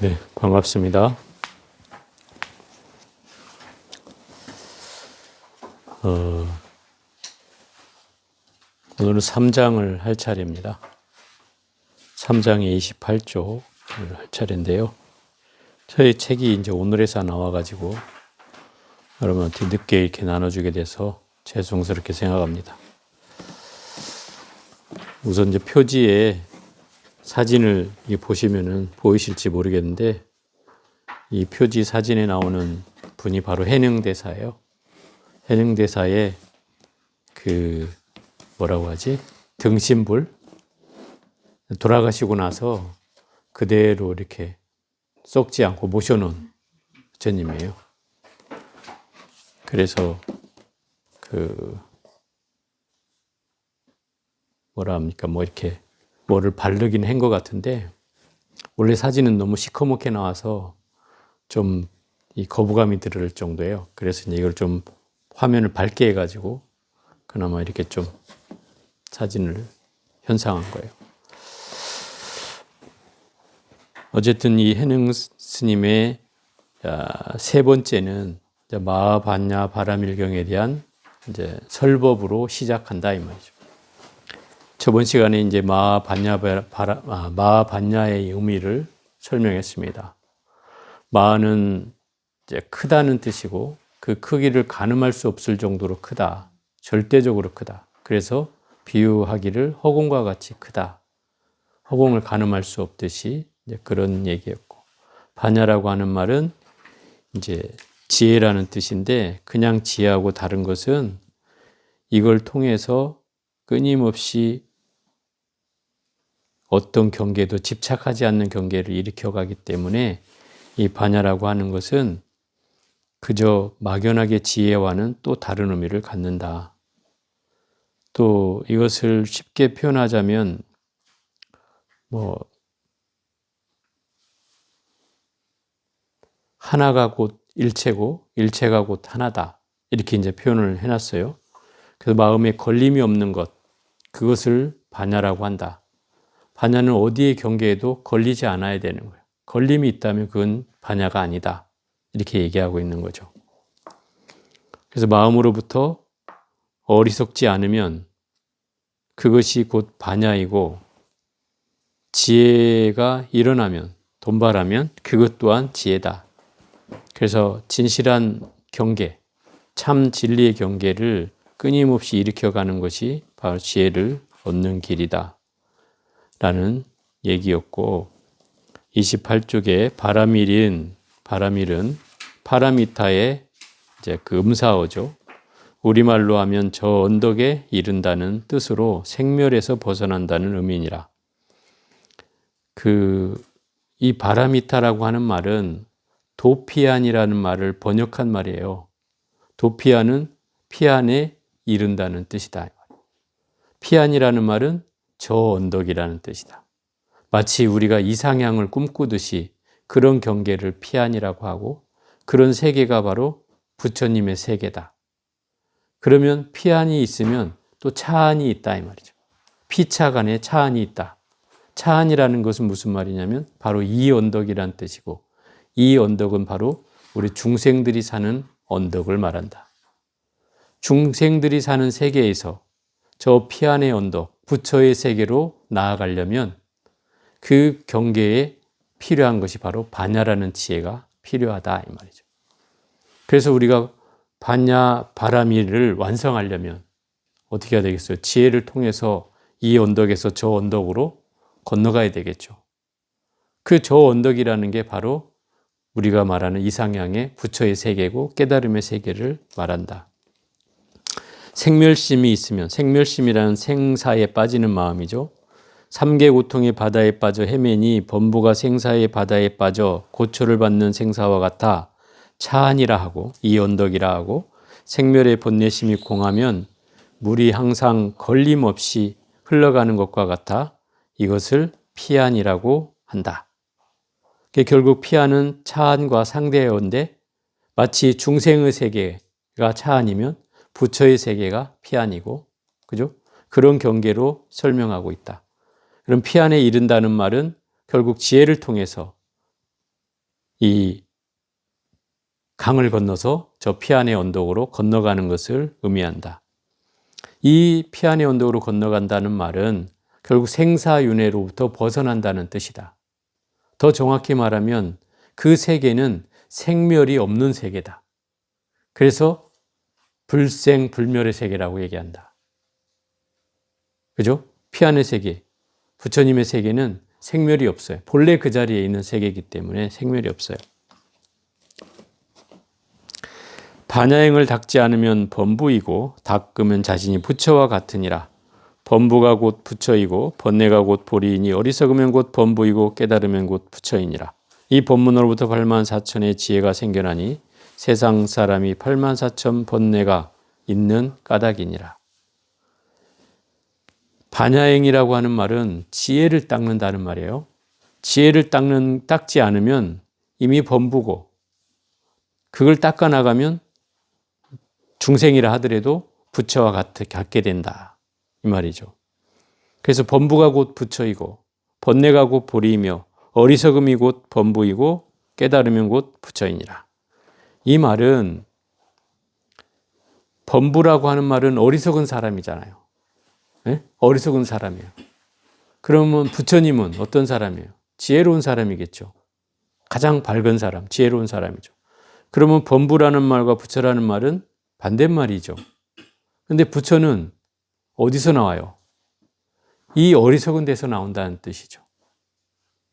네, 반갑습니다. 오늘은 3장을 할 차례입니다. 3장의 28쪽을 할 차례인데요. 저희 책이 이제 오늘에서 나와가지고 여러분한테 늦게 이렇게 나눠주게 돼서 죄송스럽게 생각합니다. 우선 이제 표지에 사진을 보시면은 보이실지 모르겠는데, 이 표지 사진에 나오는 분이 바로 해능대사예요. 해능대사의 뭐라고 하지? 등신불? 돌아가시고 나서 그대로 이렇게 썩지 않고 모셔놓은 부처님이에요. 그래서 뭐라 합니까? 이렇게 뭐를 바르긴 한 것 같은데, 원래 사진은 너무 시커멓게 나와서 좀 이 거부감이 들을 정도예요. 그래서 이제 이걸 좀 화면을 밝게 해가지고 그나마 이렇게 좀 사진을 현상한 거예요. 어쨌든 이 해능 스님의 세 번째는 마하반야 바라밀경에 대한 이제 설법으로 시작한다 이 말이죠. 저번 시간에 이제 마하반야의 의미를 설명했습니다. 마하는 이제 크다는 뜻이고, 그 크기를 가늠할 수 없을 정도로 크다. 절대적으로 크다. 그래서 비유하기를 허공과 같이 크다. 허공을 가늠할 수 없듯이 이제 그런 얘기였고, 반야라고 하는 말은 이제 지혜라는 뜻인데, 그냥 지혜하고 다른 것은 이걸 통해서 끊임없이 어떤 경계도 집착하지 않는 경계를 일으켜가기 때문에 이 반야라고 하는 것은 그저 막연하게 지혜와는 또 다른 의미를 갖는다. 또 이것을 쉽게 표현하자면 하나가 곧 일체고 일체가 곧 하나다. 이렇게 이제 표현을 해놨어요. 그래서 마음에 걸림이 없는 것, 그것을 반야라고 한다. 반야는 어디의 경계에도 걸리지 않아야 되는 거예요. 걸림이 있다면 그건 반야가 아니다. 이렇게 얘기하고 있는 거죠. 그래서 마음으로부터 어리석지 않으면 그것이 곧 반야이고, 지혜가 일어나면, 돈발하면 그것 또한 지혜다. 그래서 진실한 경계, 참 진리의 경계를 끊임없이 일으켜가는 것이 바로 지혜를 얻는 길이다 라는 얘기였고, 28쪽에 바라밀은 파라미타의 이제 그 음사어죠. 우리말로 하면 저 언덕에 이른다는 뜻으로 생멸에서 벗어난다는 의미니라. 이 바라미타라고 하는 말은 도피안이라는 말을 번역한 말이에요. 도피안은 피안에 이른다는 뜻이다. 피안이라는 말은 저 언덕이라는 뜻이다. 마치 우리가 이상향을 꿈꾸듯이 그런 경계를 피안이라고 하고, 그런 세계가 바로 부처님의 세계다. 그러면 피안이 있으면 또 차안이 있다 이 말이죠. 피차 간에 차안이 있다. 차안이라는 것은 무슨 말이냐면 바로 이 언덕이란 뜻이고, 이 언덕은 바로 우리 중생들이 사는 언덕을 말한다. 중생들이 사는 세계에서 저 피안의 언덕, 부처의 세계로 나아가려면 그 경계에 필요한 것이 바로 반야라는 지혜가 필요하다 이 말이죠. 그래서 우리가 반야 바라밀을 완성하려면 어떻게 해야 되겠어요? 지혜를 통해서 이 언덕에서 저 언덕으로 건너가야 되겠죠. 그 저 언덕이라는 게 바로 우리가 말하는 이상향의 부처의 세계고 깨달음의 세계를 말한다. 생멸심이 있으면, 생멸심이라는 생사에 빠지는 마음이죠. 삼계 고통의 바다에 빠져 헤매니 범부가 생사의 바다에 빠져 고초를 받는 생사와 같아 차안이라 하고, 이 언덕이라 하고, 생멸의 번뇌심이 공하면 물이 항상 걸림없이 흘러가는 것과 같아 이것을 피안이라고 한다. 결국 피안은 차안과 상대어인데, 마치 중생의 세계가 차안이면 부처의 세계가 피안이고, 그죠? 그런 경계로 설명하고 있다. 그럼 피안에 이른다는 말은 결국 지혜를 통해서 이 강을 건너서 저 피안의 언덕으로 건너가는 것을 의미한다. 이 피안의 언덕으로 건너간다는 말은 결국 생사윤회로부터 벗어난다는 뜻이다. 더 정확히 말하면 그 세계는 생멸이 없는 세계다. 그래서 불생불멸의 세계라고 얘기한다. 그죠? 피안의 세계, 부처님의 세계는 생멸이 없어요. 본래 그 자리에 있는 세계이기 때문에 생멸이 없어요. 반야행을 닦지 않으면 범부이고 닦으면 자신이 부처와 같으니라. 범부가 곧 부처이고 번뇌가 곧 보리이니 어리석으면 곧 범부이고 깨달으면 곧 부처이니라. 이 법문으로부터 84,000의 지혜가 생겨나니 세상 사람이 84,000 번뇌가 있는 까닭이니라. 반야행이라고 하는 말은 지혜를 닦는다는 말이에요. 지혜를 닦지 않으면 이미 범부고 그걸 닦아 나가면 중생이라 하더라도 부처와 같게 된다. 이 말이죠. 그래서 범부가 곧 부처이고 번뇌가 곧 보리이며 어리석음이 곧 범부이고 깨달으면 곧 부처이니라. 이 말은 범부라고 하는 말은 어리석은 사람이잖아요. 네? 어리석은 사람이에요. 그러면 부처님은 어떤 사람이에요? 지혜로운 사람이겠죠. 가장 밝은 사람, 지혜로운 사람이죠. 그러면 범부라는 말과 부처라는 말은 반대말이죠. 근데 부처는 어디서 나와요? 이 어리석은 데서 나온다는 뜻이죠.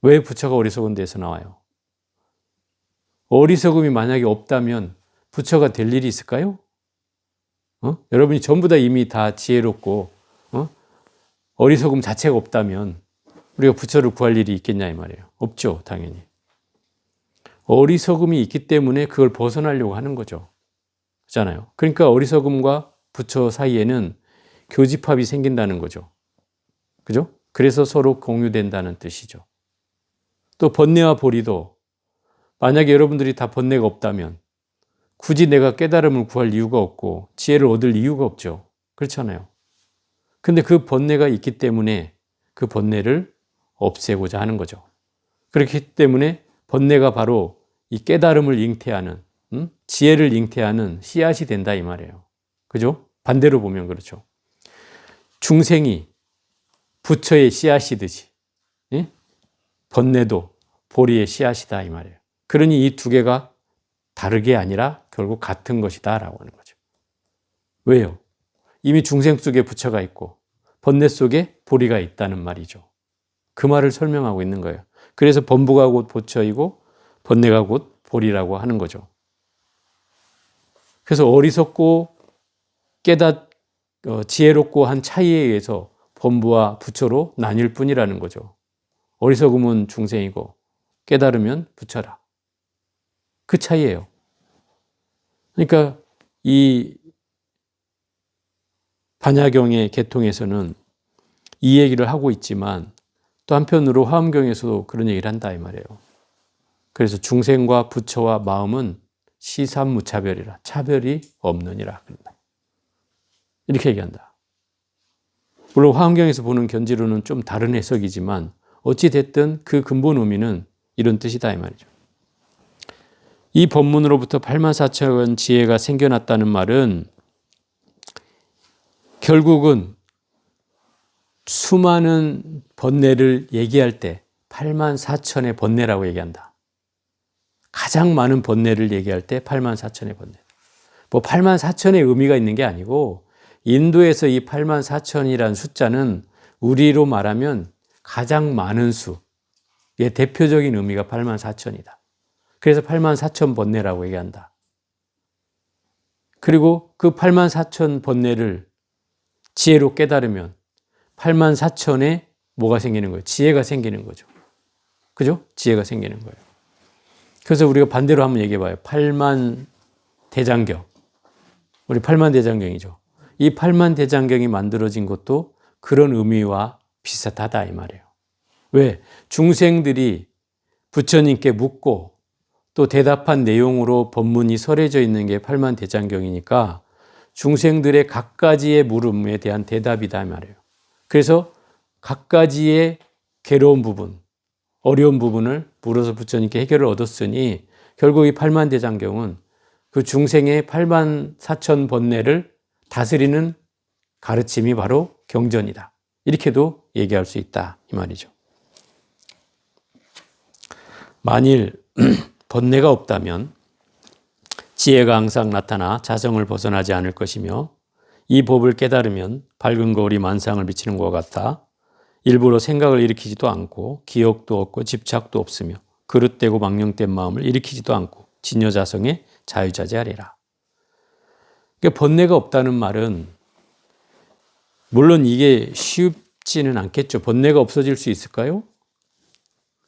왜 부처가 어리석은 데서 나와요? 어리석음이 만약에 없다면 부처가 될 일이 있을까요? 여러분이 전부 다 이미 다 지혜롭고 어리석음 자체가 없다면 우리가 부처를 구할 일이 있겠냐 이 말이에요. 없죠, 당연히. 어리석음이 있기 때문에 그걸 벗어나려고 하는 거죠. 그렇잖아요. 그러니까 어리석음과 부처 사이에는 교집합이 생긴다는 거죠. 그죠? 그래서 서로 공유된다는 뜻이죠. 또 번뇌와 보리도 만약에 여러분들이 다 번뇌가 없다면 굳이 내가 깨달음을 구할 이유가 없고 지혜를 얻을 이유가 없죠. 그렇잖아요. 근데 그 번뇌가 있기 때문에 그 번뇌를 없애고자 하는 거죠. 그렇기 때문에 번뇌가 바로 이 깨달음을 잉태하는, 지혜를 잉태하는 씨앗이 된다 이 말이에요. 그죠? 반대로 보면 그렇죠. 중생이 부처의 씨앗이듯이 번뇌도 보리의 씨앗이다 이 말이에요. 그러니 이 두 개가 다르게 아니라 결국 같은 것이다 라고 하는 거죠. 왜요? 이미 중생 속에 부처가 있고 번뇌 속에 보리가 있다는 말이죠. 그 말을 설명하고 있는 거예요. 그래서 범부가 곧 부처이고 번뇌가 곧 보리라고 하는 거죠. 그래서 어리석고 지혜롭고 한 차이에 의해서 범부와 부처로 나뉠 뿐이라는 거죠. 어리석음은 중생이고 깨달으면 부처라. 그 차이예요. 그러니까 이 반야경의 계통에서는 이 얘기를 하고 있지만 또 한편으로 화엄경에서도 그런 얘기를 한다 이 말이에요. 그래서 중생과 부처와 마음은 시삼무차별이라 차별이 없느니라. 이렇게 얘기한다. 물론 화엄경에서 보는 견지로는 좀 다른 해석이지만 어찌 됐든 그 근본 의미는 이런 뜻이다 이 말이죠. 이 법문으로부터 84,000원 지혜가 생겨났다는 말은 결국은 수많은 번뇌를 얘기할 때 84,000의 번뇌라고 얘기한다. 가장 많은 번뇌를 얘기할 때 84,000의 번뇌. 뭐 84,000의 의미가 있는 게 아니고 인도에서 이 84,000이라는 숫자는 우리로 말하면 가장 많은 수의 대표적인 의미가 84,000이다. 그래서 84,000 번뇌라고 얘기한다. 그리고 그 84,000 번뇌를 지혜로 깨달으면 84,000에 뭐가 생기는 거예요? 지혜가 생기는 거죠. 그죠? 지혜가 생기는 거예요. 그래서 우리가 반대로 한번 얘기해 봐요. 8만 대장경. 우리 8만 대장경이죠. 이 8만 대장경이 만들어진 것도 그런 의미와 비슷하다 이 말이에요. 왜? 중생들이 부처님께 묻고 또 대답한 내용으로 법문이 설해져 있는 게 8만 대장경이니까 중생들의 각가지의 물음에 대한 대답이다 이 말이에요. 그래서 각가지의 괴로운 부분, 어려운 부분을 물어서 부처님께 해결을 얻었으니 결국 이 팔만대장경은 그 중생의 8만 4천 번뇌를 다스리는 가르침이 바로 경전이다. 이렇게도 얘기할 수 있다 이 말이죠. 만일 번뇌가 없다면 지혜가 항상 나타나 자성을 벗어나지 않을 것이며 이 법을 깨달으면 밝은 거울이 만상을 비치는 것과 같아 일부러 생각을 일으키지도 않고 기억도 없고 집착도 없으며 그릇되고 망령된 마음을 일으키지도 않고 진여자성에 자유자재하리라. 그러니까 번뇌가 없다는 말은 물론 이게 쉽지는 않겠죠. 번뇌가 없어질 수 있을까요?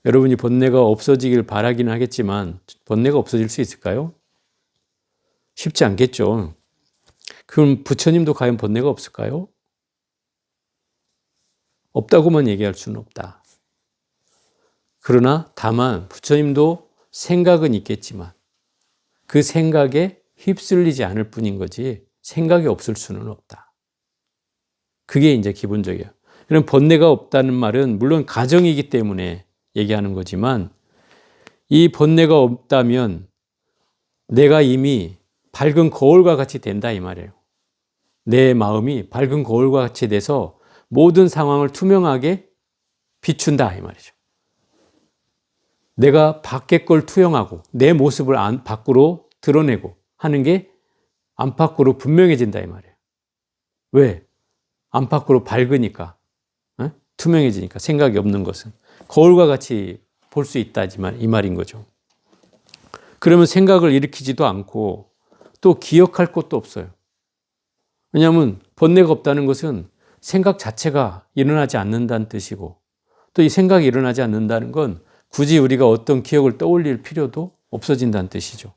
여러분이 번뇌가 없어지길 바라기는 하겠지만 번뇌가 없어질 수 있을까요? 쉽지 않겠죠. 그럼 부처님도 과연 번뇌가 없을까요? 없다고만 얘기할 수는 없다. 그러나 다만 부처님도 생각은 있겠지만 그 생각에 휩쓸리지 않을 뿐인 거지 생각이 없을 수는 없다. 그게 이제 기본적이에요. 그럼 번뇌가 없다는 말은 물론 가정이기 때문에 얘기하는 거지만 이 번뇌가 없다면 내가 이미 밝은 거울과 같이 된다 이 말이에요. 내 마음이 밝은 거울과 같이 돼서 모든 상황을 투명하게 비춘다 이 말이죠. 내가 밖의 걸 투영하고 내 모습을 밖으로 드러내고 하는 게 안팎으로 분명해진다 이 말이에요. 왜? 안팎으로 밝으니까, 투명해지니까 생각이 없는 것은 거울과 같이 볼 수 있다 이 말인 거죠. 그러면 생각을 일으키지도 않고 또 기억할 것도 없어요. 왜냐하면 번뇌가 없다는 것은 생각 자체가 일어나지 않는다는 뜻이고 또 이 생각이 일어나지 않는다는 건 굳이 우리가 어떤 기억을 떠올릴 필요도 없어진다는 뜻이죠.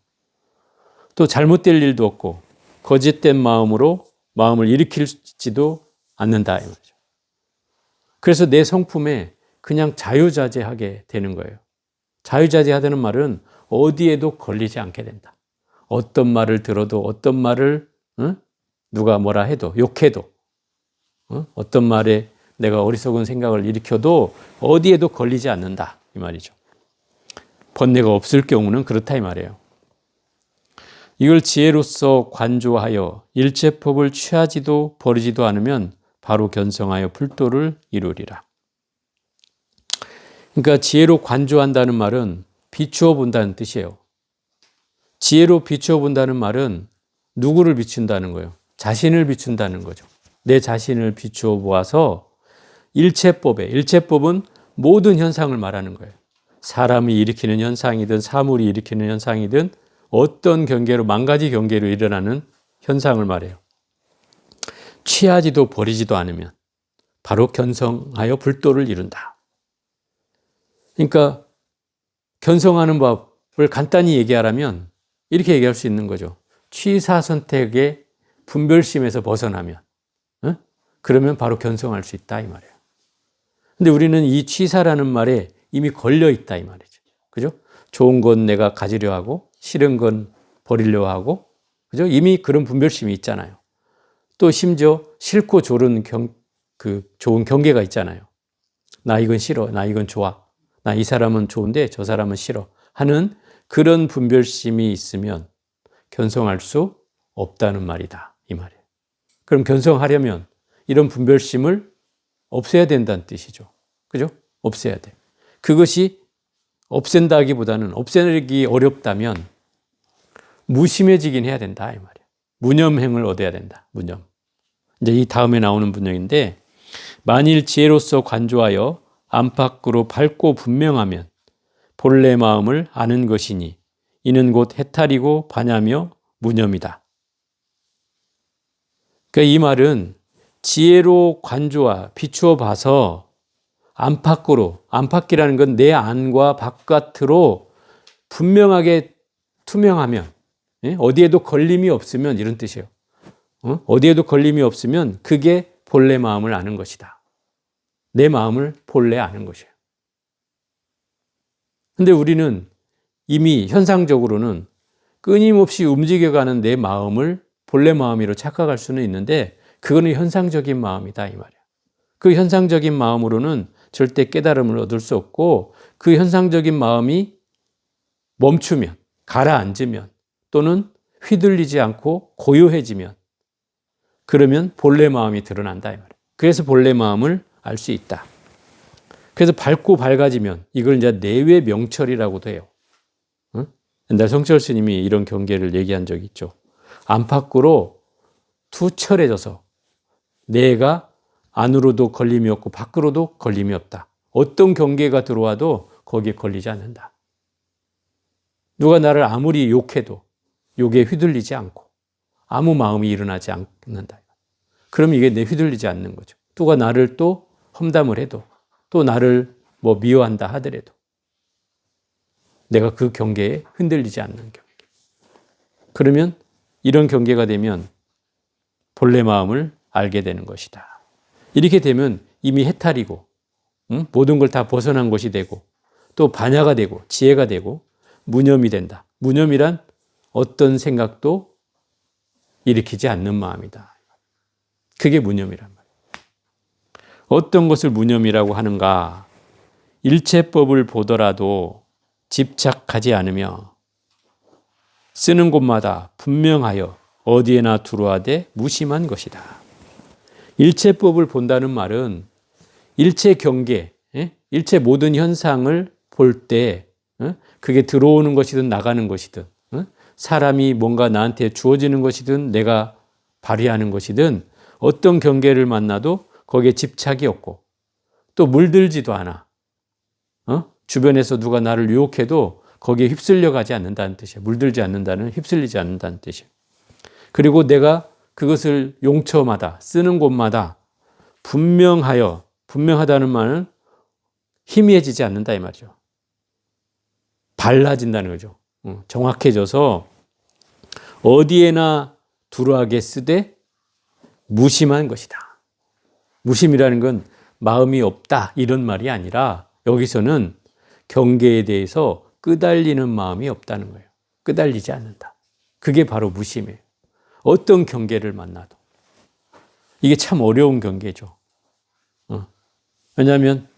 또 잘못될 일도 없고 거짓된 마음으로 마음을 일으키지도 않는다 이 말이죠. 그래서 내 성품에 그냥 자유자재하게 되는 거예요. 자유자재하다는 말은 어디에도 걸리지 않게 된다. 어떤 말을 들어도 어떤 말을 누가 뭐라 해도 욕해도 어떤 말에 내가 어리석은 생각을 일으켜도 어디에도 걸리지 않는다 이 말이죠. 번뇌가 없을 경우는 그렇다 이 말이에요. 이걸 지혜로서 관조하여 일체법을 취하지도 버리지도 않으면 바로 견성하여 불도를 이루리라. 그러니까 지혜로 관조한다는 말은 비추어 본다는 뜻이에요. 지혜로 비추어 본다는 말은 누구를 비춘다는 거예요? 자신을 비춘다는 거죠. 내 자신을 비추어 보아서 일체법은 모든 현상을 말하는 거예요. 사람이 일으키는 현상이든 사물이 일으키는 현상이든 어떤 경계로 만 가지 경계로 일어나는 현상을 말해요. 취하지도 버리지도 않으면 바로 견성하여 불도를 이룬다. 그러니까 견성하는 법을 간단히 얘기하라면 이렇게 얘기할 수 있는 거죠. 취사선택의 분별심에서 벗어나면 그러면 바로 견성할 수 있다 이 말이에요. 근데 우리는 이 취사라는 말에 이미 걸려 있다 이 말이죠. 그죠? 좋은 건 내가 가지려 하고 싫은 건 버리려 하고 그죠? 이미 그런 분별심이 있잖아요. 또 심지어 싫고 좋은 좋은 경계가 있잖아요. 나 이건 싫어. 나 이건 좋아. 나 이 사람은 좋은데 저 사람은 싫어. 하는 그런 분별심이 있으면 견성할 수 없다는 말이다. 이 말이에요. 그럼 견성하려면 이런 분별심을 없애야 된다는 뜻이죠. 그죠? 없애야 돼. 그것이 없앤다기보다는 없애기 어렵다면 무심해지긴 해야 된다. 이 말이에요. 무념행을 얻어야 된다. 무념. 이제 이 다음에 나오는 분명인데 만일 지혜로서 관조하여 안팎으로 밝고 분명하면 본래 마음을 아는 것이니 이는 곧 해탈이고 반야며 무념이다. 그러니까 이 말은 지혜로 관조와 비추어 봐서 안팎으로, 안팎이라는 건 내 안과 바깥으로 분명하게 투명하면 어디에도 걸림이 없으면 이런 뜻이에요. 어디에도 걸림이 없으면 그게 본래 마음을 아는 것이다. 내 마음을 본래 아는 것이에요. 근데 우리는 이미 현상적으로는 끊임없이 움직여가는 내 마음을 본래 마음이로 착각할 수는 있는데 그거는 현상적인 마음이다 이 말이에요. 그 현상적인 마음으로는 절대 깨달음을 얻을 수 없고 그 현상적인 마음이 멈추면, 가라앉으면 또는 휘둘리지 않고 고요해지면 그러면 본래 마음이 드러난다 이 말이에요. 그래서 본래 마음을 알 수 있다. 그래서 밝고 밝아지면 이걸 이제 내외 명철이라고도 해요. 응? 옛날 성철 스님이 이런 경계를 얘기한 적이 있죠. 안팎으로 투철해져서 내가 안으로도 걸림이 없고 밖으로도 걸림이 없다. 어떤 경계가 들어와도 거기에 걸리지 않는다. 누가 나를 아무리 욕해도 욕에 휘둘리지 않고 아무 마음이 일어나지 않는다. 그럼 이게 내 휘둘리지 않는 거죠. 누가 나를 또 험담을 해도 또 나를 뭐 미워한다 하더라도 내가 그 경계에 흔들리지 않는 경계. 그러면 이런 경계가 되면 본래 마음을 알게 되는 것이다. 이렇게 되면 이미 해탈이고 모든 걸 다 벗어난 것이 되고 또 반야가 되고 지혜가 되고 무념이 된다. 무념이란 어떤 생각도 일으키지 않는 마음이다. 그게 무념이란 말이에요. 어떤 것을 무념이라고 하는가? 일체법을 보더라도 집착하지 않으며 쓰는 곳마다 분명하여 어디에나 들어와대 무심한 것이다. 일체법을 본다는 말은 일체 경계, 일체 모든 현상을 볼 때 그게 들어오는 것이든 나가는 것이든 사람이 뭔가 나한테 주어지는 것이든 내가 발휘하는 것이든 어떤 경계를 만나도 거기에 집착이 없고 또 물들지도 않아. 주변에서 누가 나를 유혹해도 거기에 휩쓸려 가지 않는다는 뜻이에요. 물들지 않는다는 휩쓸리지 않는다는 뜻이에요. 그리고 내가 그것을 용처마다 쓰는 곳마다 분명하다는 말은 희미해지지 않는다 이 말이죠. 발라진다는 거죠. 정확해져서 어디에나 두루하게 쓰되 무심한 것이다. 무심이라는 건 마음이 없다 이런 말이 아니라 여기서는 경계에 대해서 끄달리는 마음이 없다는 거예요. 끄달리지 않는다. 그게 바로 무심이에요. 어떤 경계를 만나도. 이게 참 어려운 경계죠. 왜냐하면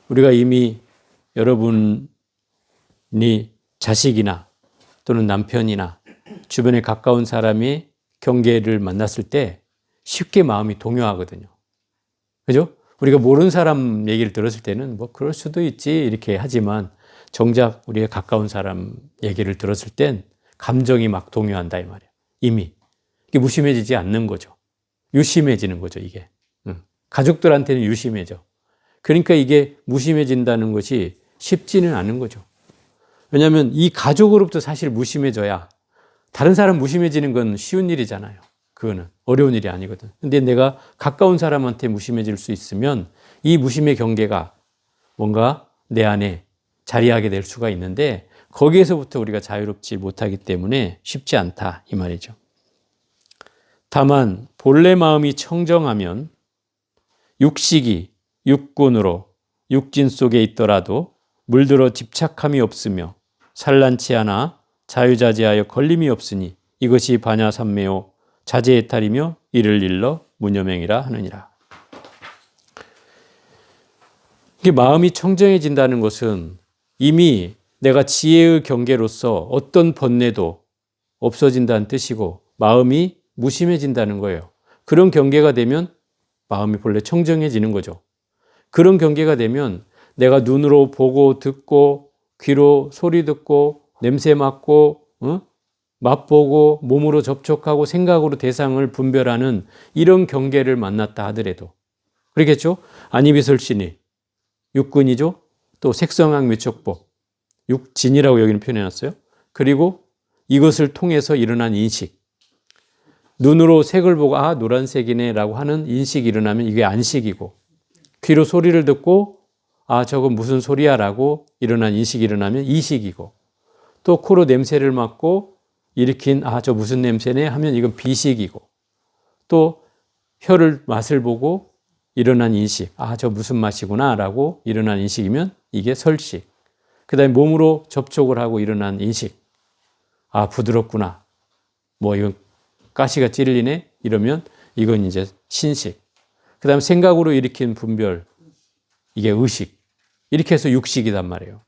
우리가 이미 여러분이 자식이나 또는 남편이나 주변에 가까운 사람이 경계를 만났을 때 쉽게 마음이 동요하거든요. 그죠? 우리가 모르는 사람 얘기를 들었을 때는 뭐 그럴 수도 있지 이렇게 하지만 정작 우리가 가까운 사람 얘기를 들었을 땐 감정이 막 동요한다 이 말이에요. 이미. 이게 무심해지지 않는 거죠. 유심해지는 거죠, 이게. 가족들한테는 유심해져. 그러니까 이게 무심해진다는 것이 쉽지는 않은 거죠. 왜냐하면 이 가족으로부터 사실 무심해져야 다른 사람 무심해지는 건 쉬운 일이잖아요. 그거는 어려운 일이 아니거든. 근데 내가 가까운 사람한테 무심해질 수 있으면 이 무심의 경계가 뭔가 내 안에 자리하게 될 수가 있는데 거기에서부터 우리가 자유롭지 못하기 때문에 쉽지 않다 이 말이죠. 다만 본래 마음이 청정하면 육식이 육군으로 육진 속에 있더라도 물들어 집착함이 없으며 산란치 않아 자유자재하여 걸림이 없으니 이것이 반야삼매요 자재해탈이며 이를 일러 무념행이라 하느니라. 이게 마음이 청정해진다는 것은 이미 내가 지혜의 경계로서 어떤 번뇌도 없어진다는 뜻이고 마음이 무심해진다는 거예요. 그런 경계가 되면 마음이 본래 청정해지는 거죠. 그런 경계가 되면 내가 눈으로 보고 듣고 귀로 소리 듣고 냄새 맡고 맛보고 몸으로 접촉하고 생각으로 대상을 분별하는 이런 경계를 만났다 하더라도 그렇겠죠? 안이비설신이 육근이죠. 또 색성학 미촉법 육진이라고 여기는 표현해놨어요. 그리고 이것을 통해서 일어난 인식 눈으로 색을 보고 아 노란색이네 라고 하는 인식이 일어나면 이게 안식이고 귀로 소리를 듣고 아 저건 무슨 소리야 라고 일어난 인식이 일어나면 이식이고 또 코로 냄새를 맡고 일으킨 아 저 무슨 냄새네 하면 이건 비식이고 또 혀를 맛을 보고 일어난 인식 아 저 무슨 맛이구나 라고 일어난 인식이면 이게 설식 그 다음에 몸으로 접촉을 하고 일어난 인식 아 부드럽구나 뭐 이건 가시가 찔리네 이러면 이건 이제 신식 그 다음에 생각으로 일으킨 분별 이게 의식 이렇게 해서 육식이단 말이에요.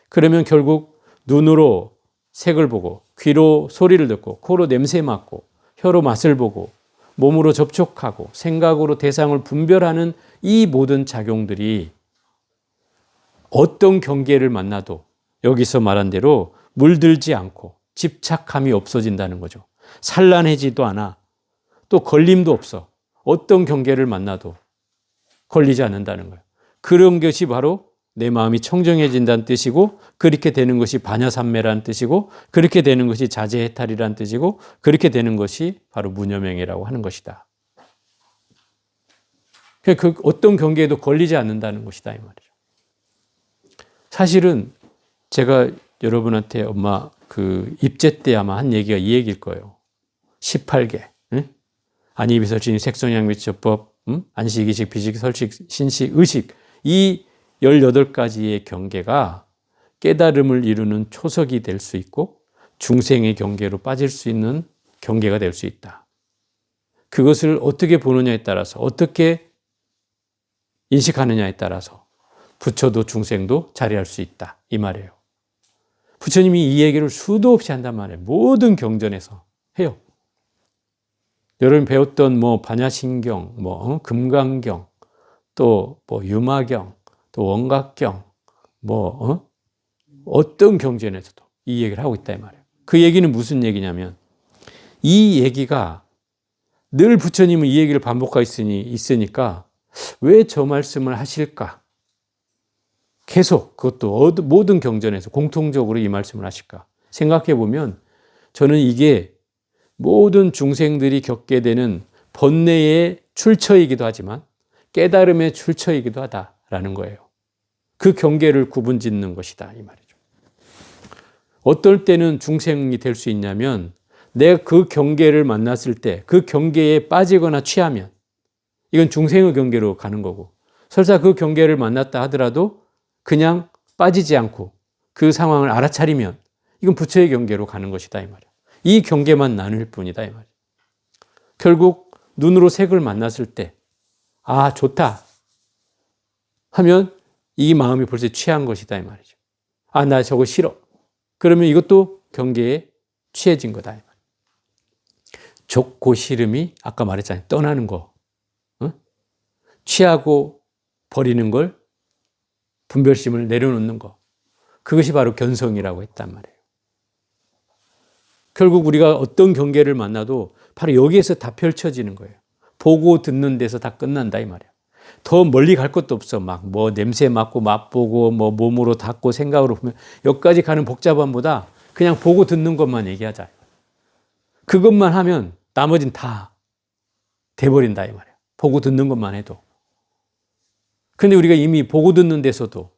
그러면 결국 눈으로 색을 보고, 귀로 소리를 듣고, 코로 냄새 맡고, 혀로 맛을 보고, 몸으로 접촉하고, 생각으로 대상을 분별하는 이 모든 작용들이 어떤 경계를 만나도 여기서 말한 대로 물들지 않고 집착함이 없어진다는 거죠. 산란해지도 않아. 또 걸림도 없어. 어떤 경계를 만나도 걸리지 않는다는 거예요. 그런 것이 바로 내 마음이 청정해진다는 뜻이고, 그렇게 되는 것이 반야삼매라는 뜻이고, 그렇게 되는 것이 자제해탈이라는 뜻이고, 그렇게 되는 것이 바로 무념행위라고 하는 것이다. 그 어떤 경계에도 걸리지 않는다는 것이다 이 말이죠. 사실은 제가 여러분한테 엄마 그 입제 때 아마 한 얘기가 이 얘기일 거예요. 18개. 응? 안입이 설신 색성향미처법, 안식, 이식, 비식, 설식, 신식, 의식, 이 18가지의 경계가 깨달음을 이루는 초석이 될 수 있고 중생의 경계로 빠질 수 있는 경계가 될 수 있다. 그것을 어떻게 보느냐에 따라서, 어떻게 인식하느냐에 따라서 부처도 중생도 자리할 수 있다 이 말이에요. 부처님이 이 얘기를 수도 없이 한단 말이에요. 모든 경전에서 해요. 여러분 배웠던 뭐 반야신경, 뭐 금강경, 또 뭐 유마경, 또 원각경, 뭐 어떤 경전에서도 이 얘기를 하고 있다 이 말이에요. 그 얘기는 무슨 얘기냐면, 이 얘기가 늘 부처님은 이 얘기를 반복하고 있으니까 왜 저 말씀을 하실까? 계속 그것도 모든 경전에서 공통적으로 이 말씀을 하실까? 생각해 보면 저는 이게 모든 중생들이 겪게 되는 번뇌의 출처이기도 하지만 깨달음의 출처이기도 하다라는 거예요. 그 경계를 구분 짓는 것이다 이 말이죠. 어떨 때는 중생이 될 수 있냐면, 내가 그 경계를 만났을 때 그 경계에 빠지거나 취하면 이건 중생의 경계로 가는 거고, 설사 그 경계를 만났다 하더라도 그냥 빠지지 않고 그 상황을 알아차리면 이건 부처의 경계로 가는 것이다 이 말이야. 이 경계만 나눌 뿐이다 이 말이야. 결국 눈으로 색을 만났을 때 아 좋다 하면 이 마음이 벌써 취한 것이다 이 말이죠. 아 나 저거 싫어. 그러면 이것도 경계에 취해진 거다 이 말이야. 좋고 싫음이 아까 말했잖아요. 떠나는 거. 취하고 버리는 걸, 분별심을 내려놓는 거. 그것이 바로 견성이라고 했단 말이에요. 결국 우리가 어떤 경계를 만나도 바로 여기에서 다 펼쳐지는 거예요. 보고 듣는 데서 다 끝난다 이 말이에요. 더 멀리 갈 것도 없어. 막 뭐 냄새 맡고 맛보고 뭐 몸으로 닿고 생각으로 보면 여기까지 가는 복잡함보다 그냥 보고 듣는 것만 얘기하자. 그것만 하면 나머진 다 돼버린다 이 말이에요. 보고 듣는 것만 해도. 근데 우리가 이미 보고 듣는 데서도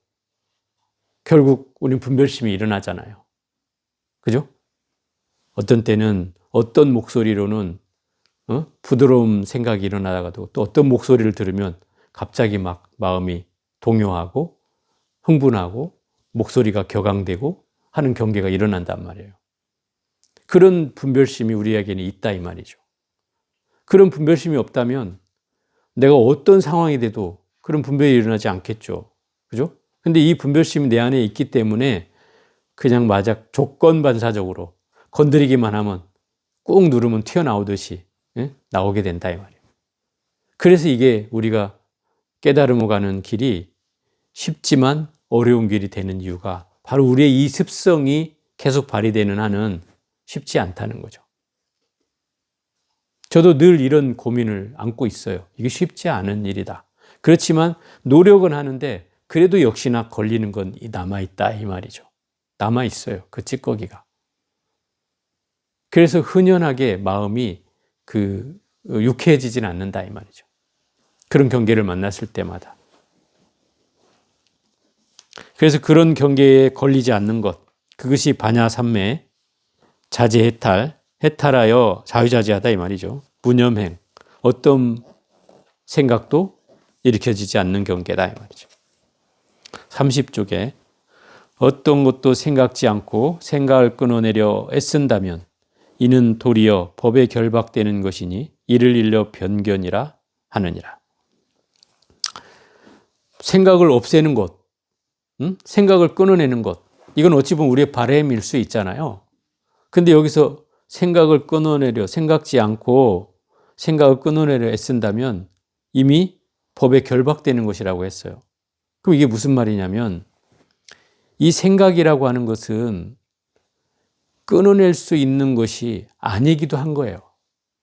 결국 우리는 분별심이 일어나잖아요. 그죠? 어떤 때는 어떤 목소리로는 부드러운 생각이 일어나다가도 또 어떤 목소리를 들으면 갑자기 막 마음이 동요하고 흥분하고 목소리가 격앙되고 하는 경계가 일어난단 말이에요. 그런 분별심이 우리에게는 있다 이 말이죠. 그런 분별심이 없다면 내가 어떤 상황이 돼도 그런 분별이 일어나지 않겠죠. 그죠? 근데 이 분별심이 내 안에 있기 때문에 그냥 마작 조건 반사적으로 건드리기만 하면 꾹 누르면 튀어나오듯이 나오게 된다 이 말이에요. 그래서 이게 우리가 깨달음으로 가는 길이 쉽지만 어려운 길이 되는 이유가 바로 우리의 이 습성이 계속 발휘되는 한은 쉽지 않다는 거죠. 저도 늘 이런 고민을 안고 있어요. 이게 쉽지 않은 일이다. 그렇지만 노력은 하는데 그래도 역시나 걸리는 건 남아있다 이 말이죠. 남아있어요. 그 찌꺼기가. 그래서 흔연하게 마음이 유쾌해지진 않는다 이 말이죠. 그런 경계를 만났을 때마다. 그래서 그런 경계에 걸리지 않는 것, 그것이 반야삼매, 자제해탈, 해탈하여 자유자재하다 이 말이죠. 무념행, 어떤 생각도 일으켜지지 않는 경계다 이 말이죠. 30쪽에 어떤 것도 생각지 않고 생각을 끊어내려 애쓴다면 이는 도리어 법에 결박되는 것이니 이를 일러 변견이라 하느니라. 생각을 없애는 것, 생각을 끊어내는 것. 이건 어찌 보면 우리의 바램일 수 있잖아요. 근데 여기서 생각을 끊어내려 생각지 않고 생각을 끊어내려 애쓴다면 이미 법에 결박되는 것이라고 했어요. 그럼 이게 무슨 말이냐면 이 생각이라고 하는 것은 끊어낼 수 있는 것이 아니기도 한 거예요.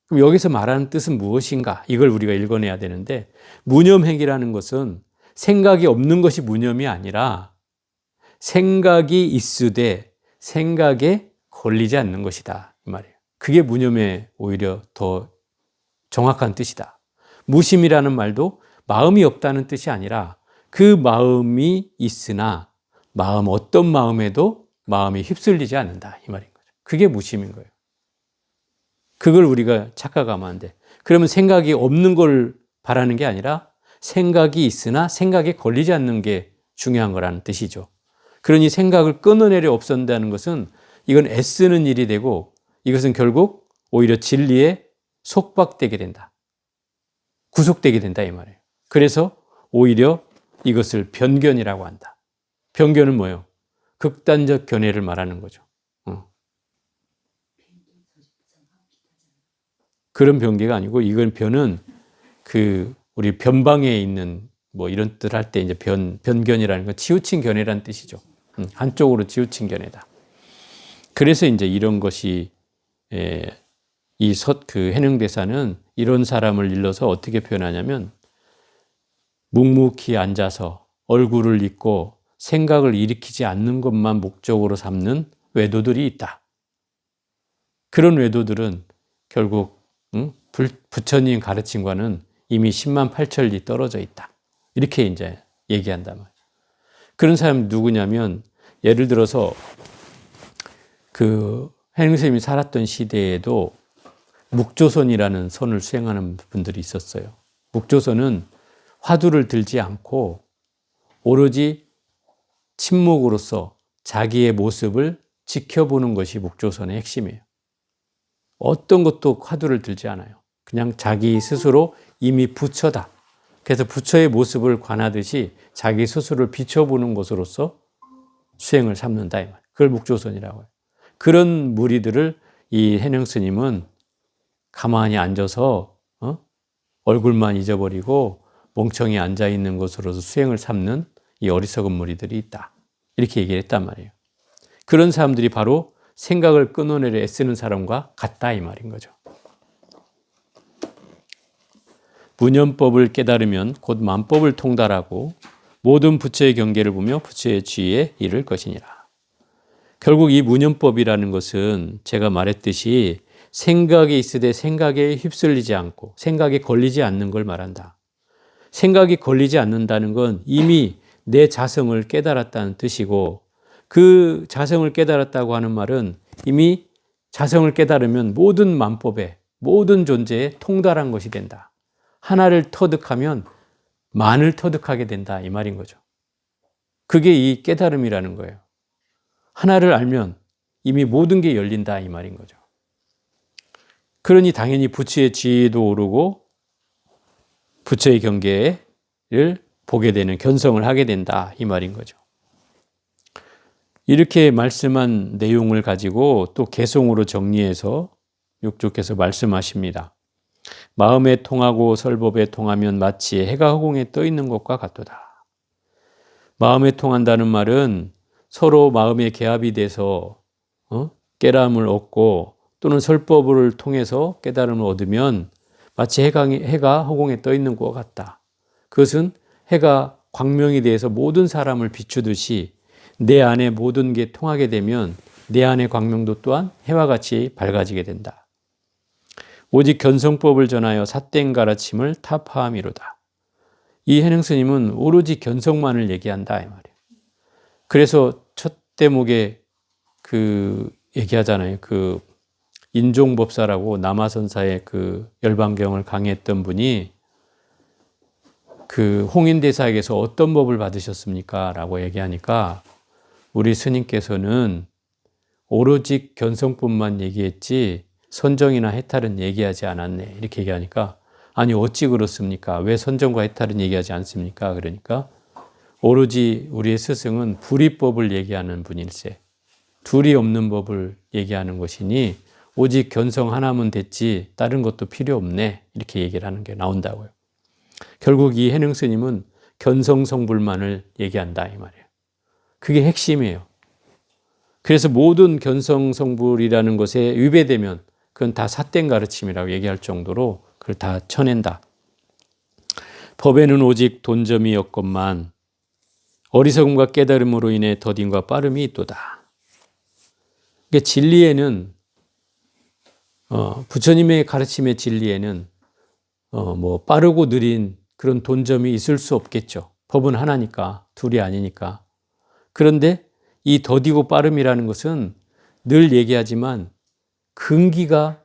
그럼 여기서 말하는 뜻은 무엇인가? 이걸 우리가 읽어내야 되는데 무념행위라는 것은 생각이 없는 것이 무념이 아니라 생각이 있으되 생각에 걸리지 않는 것이다. 이 말이에요. 그게 무념의 오히려 더 정확한 뜻이다. 무심이라는 말도 마음이 없다는 뜻이 아니라 그 마음이 있으나 어떤 마음에도 마음이 휩쓸리지 않는다. 이 말인 거죠. 그게 무심인 거예요. 그걸 우리가 착각하면 안 돼. 그러면 생각이 없는 걸 바라는 게 아니라 생각이 있으나 생각에 걸리지 않는 게 중요한 거라는 뜻이죠. 그러니 생각을 끊어내려 없앤다는 것은 이건 애쓰는 일이 되고 이것은 결국 오히려 진리에 속박되게 된다. 구속되게 된다 이 말이에요. 그래서 오히려 이것을 변견이라고 한다. 변견은 뭐예요? 극단적 견해를 말하는 거죠. 그런 변개가 아니고 이건 변은 우리 변방에 있는 뭐 이런 뜻 할 때 이제 변견이라는 건 치우친 견해라는 뜻이죠. 한쪽으로 치우친 견해다. 그래서 이제 이런 것이 해능대사는 이런 사람을 일러서 어떻게 표현하냐면 묵묵히 앉아서 얼굴을 잊고 생각을 일으키지 않는 것만 목적으로 삼는 외도들이 있다. 그런 외도들은 결국 부처님 가르침과는 이미 10만 8천리 떨어져 있다. 이렇게 이제 얘기한단 말이에요. 그런 사람이 누구냐면 예를 들어서 해능 스님이 살았던 시대에도 묵조선이라는 선을 수행하는 분들이 있었어요. 묵조선은 화두를 들지 않고 오로지 침묵으로서 자기의 모습을 지켜보는 것이 묵조선의 핵심이에요. 어떤 것도 화두를 들지 않아요. 그냥 자기 스스로 이미 부처다. 그래서 부처의 모습을 관하듯이 자기 스스로를 비춰보는 것으로서 수행을 삼는다. 이 말. 그걸 묵조선이라고 해요. 그런 무리들을 이 해능 스님은 가만히 앉아서 얼굴만 잊어버리고 멍청이 앉아있는 것으로서 수행을 삼는 이 어리석은 무리들이 있다. 이렇게 얘기를 했단 말이에요. 그런 사람들이 바로 생각을 끊어내려 애쓰는 사람과 같다 이 말인 거죠. 무념법을 깨달으면 곧 만법을 통달하고 모든 부처의 경계를 보며 부처의 지위에 이를 것이니라. 결국 이 무념법이라는 것은 제가 말했듯이 생각이 있으되 생각에 휩쓸리지 않고 생각에 걸리지 않는 걸 말한다. 생각이 걸리지 않는다는 건 이미 내 자성을 깨달았다는 뜻이고 그 자성을 깨달았다고 하는 말은 이미 자성을 깨달으면 모든 만법에 모든 존재에 통달한 것이 된다. 하나를 터득하면 만을 터득하게 된다 이 말인 거죠. 그게 이 깨달음이라는 거예요. 하나를 알면 이미 모든 게 열린다 이 말인 거죠. 그러니 당연히 부처의 지위도 오르고 부처의 경계를 보게 되는 견성을 하게 된다 이 말인 거죠. 이렇게 말씀한 내용을 가지고 또 개송으로 정리해서 육조께서 말씀하십니다. 마음에 통하고 설법에 통하면 마치 해가 허공에 떠 있는 것과 같도다. 마음에 통한다는 말은 서로 마음의 개합이 돼서 깨달음을 얻고 또는 설법을 통해서 깨달음을 얻으면 마치 해가 허공에 떠 있는 것 같다. 그것은 해가 광명이 돼서 모든 사람을 비추듯이 내 안에 모든 게 통하게 되면 내 안의 광명도 또한 해와 같이 밝아지게 된다. 오직 견성법을 전하여 삿된 가르침을 타파함이로다. 이 해능 스님은 오로지 견성만을 얘기한다 이 말이에요. 그래서 첫 대목에 얘기하잖아요. 인종법사라고 남아선사의 열반경을 강의했던 분이 홍인대사에게서 어떤 법을 받으셨습니까? 라고 얘기하니까 우리 스님께서는 오로지 견성법만 얘기했지 선정이나 해탈은 얘기하지 않았네. 이렇게 얘기하니까 아니 어찌 그렇습니까? 왜 선정과 해탈은 얘기하지 않습니까? 그러니까 오로지 우리의 스승은 불이법을 얘기하는 분일세. 둘이 없는 법을 얘기하는 것이니 오직 견성 하나면 됐지 다른 것도 필요 없네. 이렇게 얘기를 하는 게 나온다고요. 결국 이 해능 스님은 견성성불만을 얘기한다 이 말이에요. 그게 핵심이에요. 그래서 모든 견성성불이라는 것에 위배되면 그건 다 삿된 가르침이라고 얘기할 정도로 그걸 다 쳐낸다. 법에는 오직 돈점이 없건만 어리석음과 깨달음으로 인해 더딘과 빠름이 있도다. 그러니까 진리에는 부처님의 가르침의 진리에는 뭐 빠르고 느린 그런 돈점이 있을 수 없겠죠. 법은 하나니까, 둘이 아니니까. 그런데 이 더디고 빠름이라는 것은 늘 얘기하지만 근기가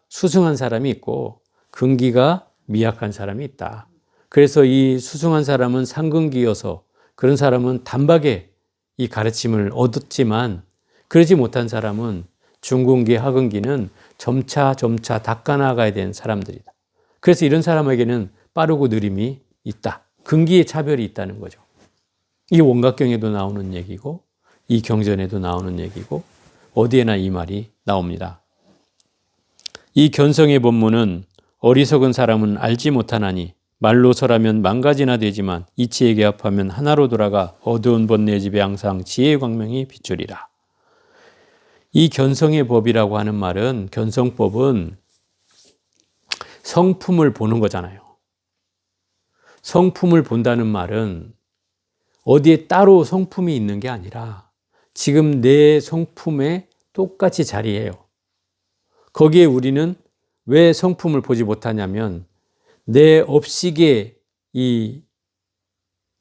수승한 사람이 있고 근기가 미약한 사람이 있다. 그래서 이 수승한 사람은 상근기여서 그런 사람은 단박에 이 가르침을 얻었지만 그러지 못한 사람은 중근기, 하근기는 점차 닦아나가야 되는 사람들이다. 그래서 이런 사람에게는 빠르고 느림이 있다. 근기의 차별이 있다는 거죠. 이 원각경에도 나오는 얘기고 이 경전에도 나오는 얘기고 어디에나 이 말이 나옵니다. 이 견성의 법문은 어리석은 사람은 알지 못하나니 말로 설하면 만 가지나 되지만 이치에 개합하면 하나로 돌아가 어두운 번뇌의 집에 항상 지혜의 광명이 비추리라. 이 견성의 법이라고 하는 말은 견성법은 성품을 보는 거잖아요. 성품을 본다는 말은 어디에 따로 성품이 있는 게 아니라 지금 내 성품에 똑같이 자리해요. 거기에 우리는 왜 성품을 보지 못하냐면 내 업식의 이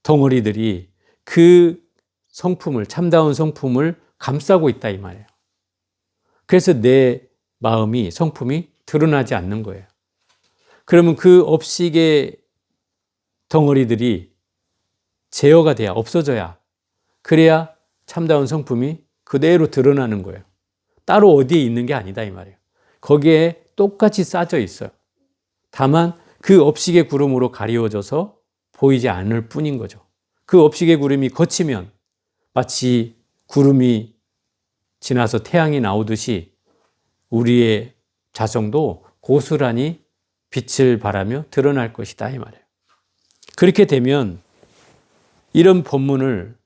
덩어리들이 그 성품을, 참다운 성품을 감싸고 있다 이 말이에요. 그래서 내 마음이, 성품이 드러나지 않는 거예요. 그러면 그 업식의 덩어리들이 제어가 돼야, 없어져야, 그래야 참다운 성품이 그대로 드러나는 거예요. 따로 어디에 있는 게 아니다 이 말이에요. 거기에 똑같이 싸져 있어요. 다만 그 업식의 구름으로 가리워져서 보이지 않을 뿐인 거죠. 그 업식의 구름이 거치면 마치 구름이 지나서 태양이 나오듯이 우리의 자성도 고스란히 빛을 발하며 드러날 것이다 이 말이에요. 그렇게 되면 이런 법문을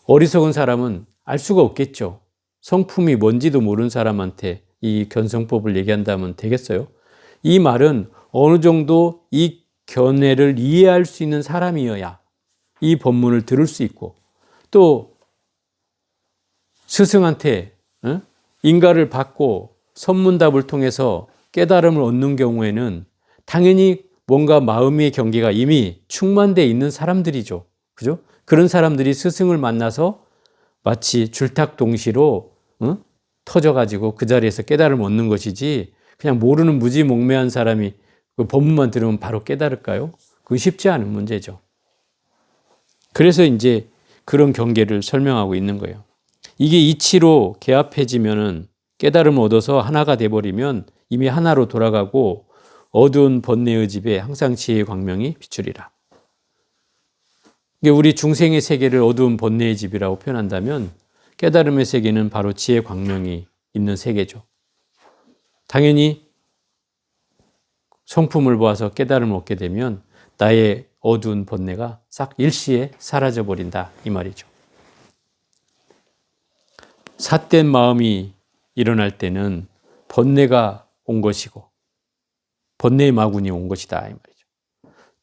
어리석은 사람은 알 수가 없겠죠. 성품이 뭔지도 모르는 사람한테 이 견성법을 얘기한다면 되겠어요? 이 말은 어느 정도 이 견해를 이해할 수 있는 사람이어야 이 법문을 들을 수 있고 또 스승한테 인가를 받고 선문답을 통해서 깨달음을 얻는 경우에는 당연히 뭔가 마음의 경계가 이미 충만되어 있는 사람들이죠. 그죠? 그런 사람들이 스승을 만나서 마치 줄탁동시로 터져가지고 그 자리에서 깨달음을 얻는 것이지 그냥 모르는 무지몽매한 사람이 그 법문만 들으면 바로 깨달을까요? 그건 쉽지 않은 문제죠. 그래서 이제 그런 경계를 설명하고 있는 거예요. 이게 이치로 개합해지면은 깨달음을 얻어서 하나가 돼버리면 이미 하나로 돌아가고 어두운 번뇌의 집에 항상 지혜의 광명이 비추리라. 우리 중생의 세계를 어두운 번뇌의 집이라고 표현한다면 깨달음의 세계는 바로 지혜의 광명이 있는 세계죠. 당연히 성품을 보아서 깨달음을 얻게 되면 나의 어두운 번뇌가 싹 일시에 사라져 버린다 이 말이죠. 삿된 마음이 일어날 때는 번뇌가 온 것이고 번뇌의 마군이 온 것이다 이 말이죠.